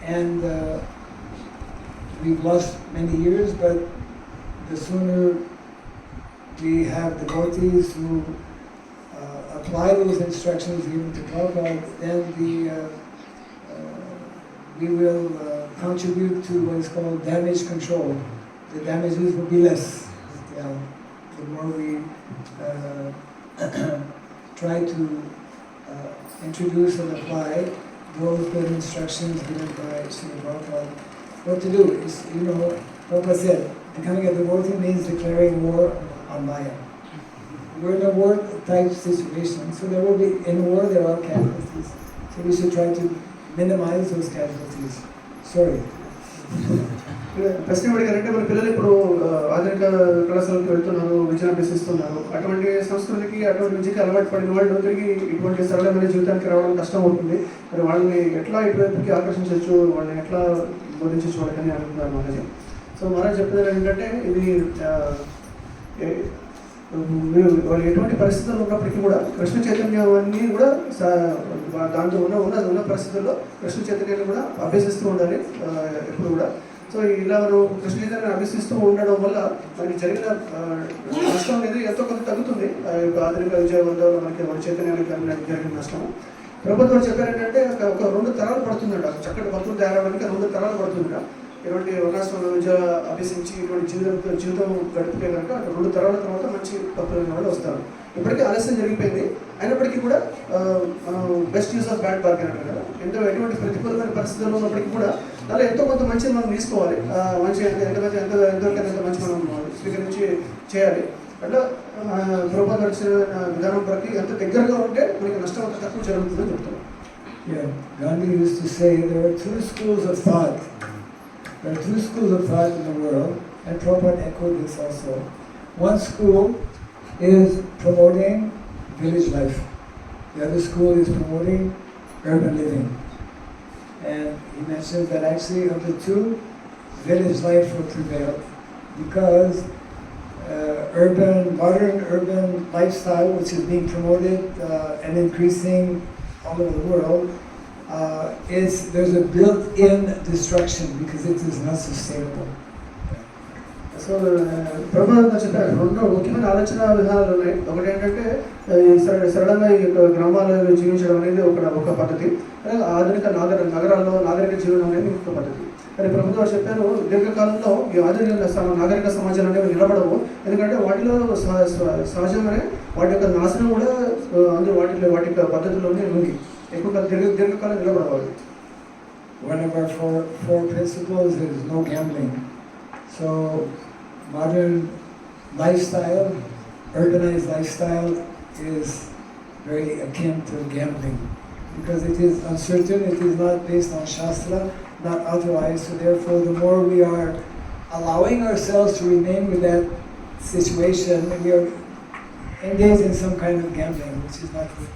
and we've lost many years, but the sooner we have devotees who apply those instructions given to Prabhupada, then we will contribute to what is called damage control. The damages will be less. The more we try to introduce and apply those good instructions given by Srila Prabhupada. What to do is, Prabhupada said, becoming a devotee means declaring war on Maya. We're in a war type situation, so in war there are casualties. So we should try to minimize those casualties. Sorry. ప్రశ్న అడిగారంటే మన పిల్లలు ఇప్పుడు ఆధునిక కళాశాలకు వెళ్తున్నారు, విద్యను అభ్యసిస్తున్నారు. అటువంటి సంస్కృతికి అటువంటి విద్యకి అలవాటు పడిన వాళ్ళు తిరిగి ఇటువంటి సరళమైన జీవితానికి రావడం కష్టం అవుతుంది. మరి వాళ్ళని ఎట్లా ఇటువైపుకి ఆకర్షించవచ్చు, వాళ్ళని ఎట్లా బోధించవచ్చు వాళ్ళకని అనుకుంటున్నారు మహారాజ్. సో మహారాజ్ చెప్పేది ఏంటంటే ఇది వాళ్ళు ఎటువంటి పరిస్థితుల్లో ఉన్నప్పటికీ కూడా కృష్ణ చైతన్యాన్ని కూడా దాంట్లో ఉన్న పరిస్థితుల్లో కృష్ణ చైతన్యాన్ని కూడా అభ్యసిస్తూ ఉండాలి ఎప్పుడు కూడా. సో ఇలా మనం కృష్ణ చైతన్యాన్ని అభ్యసిస్తూ ఉండడం వల్ల మనకి జరిగిన నష్టం అనేది ఎంతో కొంత తగ్గుతుంది. ఆధునిక విజయవంతంలో మన చైతన్యానికి జరిగిన నష్టం. ప్రభుత్వం చెప్పారంటే ఒక 2 తరాలు పడుతుందంట, చక్కటి భక్తులు తయారవడానికి 2 తరాలు పడుతుందంట. ఇటువంటి వర్ణాశ్రమ విద్య అభ్యసించి ఇటువంటి జీవితం గడిపితే కనుక 2 తరాల తర్వాత మంచి భక్తులైన వాళ్ళు వస్తారు. ఇప్పటికీ ఆలస్యం జరిగిపోయింది, అయినప్పటికీ కూడా best use of bad bargain అంటారు కదా. ఎటువంటి ప్రతికూలమైన పరిస్థితుల్లో ఉన్నప్పటికీ కూడా అలా ఎంతో కొంత మంచిని మనం తీసుకోవాలి. మంచి ఎంతవరకైనా మంచి మనం స్వీకరించి చేయాలి. అట్లా ప్రభుత్వం నడిచిన విధానం ప్రతి ఎంత దగ్గరగా ఉంటే మనకి నష్టం అంత తక్కువ జరుగుతుందని చెప్తున్నాం. Gandhi used to say there are 2 schools of thought. There are 2 schools of thought in the world, and Prabhupada echoed this also. One school is promoting village life. The other school is promoting urban living. And he mentions that actually of the 2, village life will prevail because modern urban lifestyle, which is being promoted and increasing all over the world, there's a built-in destruction because it is not sustainable. So ప్రభుత్వం చెప్పారు 2 ముఖ్యమైన ఆలోచన విధానాలు ఉన్నాయి. ఒకటి ఏంటంటే సరళంగా ఈ గ్రామాలలో జీవించడం అనేది ఒక పద్ధతి, ఆధునిక నగరాల్లో నాగరిక జీవనం అనేది ఇంకొక పద్ధతి. కానీ ప్రభుత్వం చెప్పారు దీర్ఘకాలంలో ఈ ఆధునిక నాగరిక సమాజాలు అనేవి నిలబడవు, ఎందుకంటే వాటిలో సహజంగానే వాటి యొక్క నాశనం కూడా అందరూ వాటి యొక్క పద్ధతిలోనే ఉంది. ఎక్కువ దీర్ఘకాలం నిలబడవాలి. One of our four principles is no gambling. So modern lifestyle, urbanized lifestyle is very akin to gambling because it is uncertain, it is not based on shastra, not authorized. So therefore, the more we are allowing ourselves to remain with that situation, we are engaged in some kind of gambling, which is not good.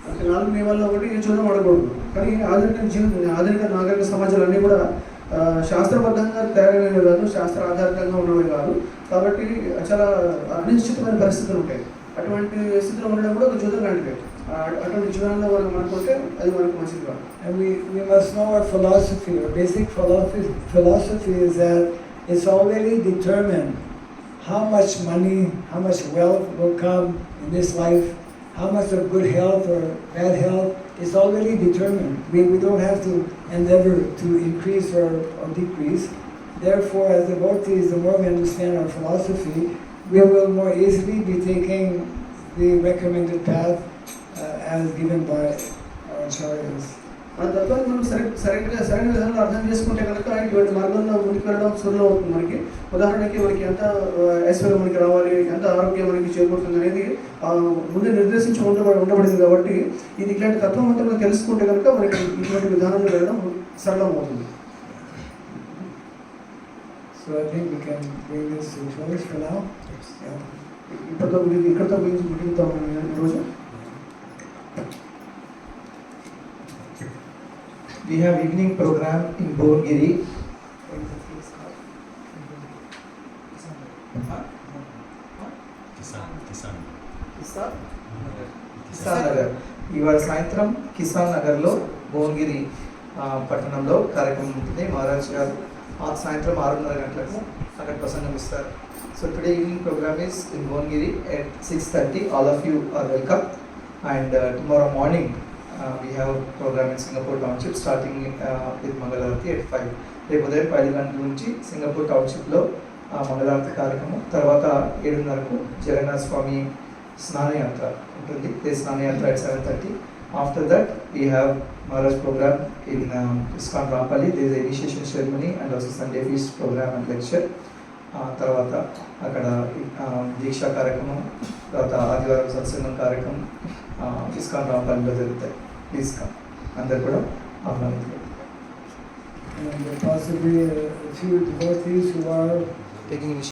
4 నియమాల్లో ఒకటి ఈ చూడడం ఆడకూడదు. కానీ ఆధునిక నాగరిక సమాజాలన్నీ కూడా శాస్త్రబద్ధంగా తయారైనవి కాదు, శాస్త్ర ఆధారితంగా ఉన్నవి కాదు. కాబట్టి చాలా అనిశ్చితమైన పరిస్థితులు ఉంటాయి. అటువంటి స్థితిలో ఉండడం కూడా ఒక జూదం లాంటిది. అటువంటి జీవనంలో మనం అనుకుంటే అది మనకు మంచిది కాదు. And we must know our philosophy. Our basic philosophy is that it's already determined how much money, how much wealth will come in this life, how much of good health or bad health is already determined. We don't have to endeavor to increase or decrease. Therefore, as devotees, the more we understand our philosophy, we will more easily be taking the recommended path as given by our acharyas. మన తత్వాన్ని మనం సరైన విధానంలో అర్థం చేసుకుంటే కనుక ఇటువంటి మార్గంలో ముందుకు వెళ్ళడం సులభం అవుతుంది మనకి. ఉదాహరణకి మనకి ఎంత ఐశ్వర్యం మనకి రావాలి, ఎంత ఆరోగ్యం మనకి చేకూరుతుంది అనేది ముందే నిర్దేశించి ఉండబడింది. కాబట్టి ఇది ఇట్లాంటి తత్వం అంతా మనం తెలుసుకుంటే కనుక మనకి ఇటువంటి విధానంలో వెళ్ళడం సరళం అవుతుంది. So So I think we can bring this to a close for now. Yeah. ఇక్కడతో ముగిద్దాం ఈరోజు. We have evening program in Bhuvanagiri. Kisan Nagar ఇవాళ సాయంత్రం కిసాన్ నగర్లో భువనగిరి పట్టణంలో కార్యక్రమం ఉంటుంది. మహారాజ్ గారు సాయంత్రం 6:30 గంటలకు అక్కడ ప్రసంగం ఇస్తారు. So today evening program is in Bhuvanagiri at 6:30. All of you are welcome. And tomorrow morning we have a program in Singapore Township starting with Mangalarati at 5. రేపు ఉదయం 5 గంటల నుంచి సింగపూర్ టౌన్షిప్లో మంగళారతి కార్యక్రమం, తర్వాత 7:30కు జగన్నాథ స్వామి స్నానయాత్ర ఉంటుంది. The Snanayatra at 7:30. After that we have Maharaj program in ISKCON Rampalli. There is a initiation ceremony and also Sunday feast program and lecture. తర్వాత అక్కడ దీక్షా కార్యక్రమం, తర్వాత ఆదివారం సత్సంగం కార్యక్రమం ISKCON రాంపల్లిలో జరుగుతాయి. ప్లీజ్ కమ్, అందరు కూడా ఆహ్వానితులు. And possibly a few devotees who are taking initiative.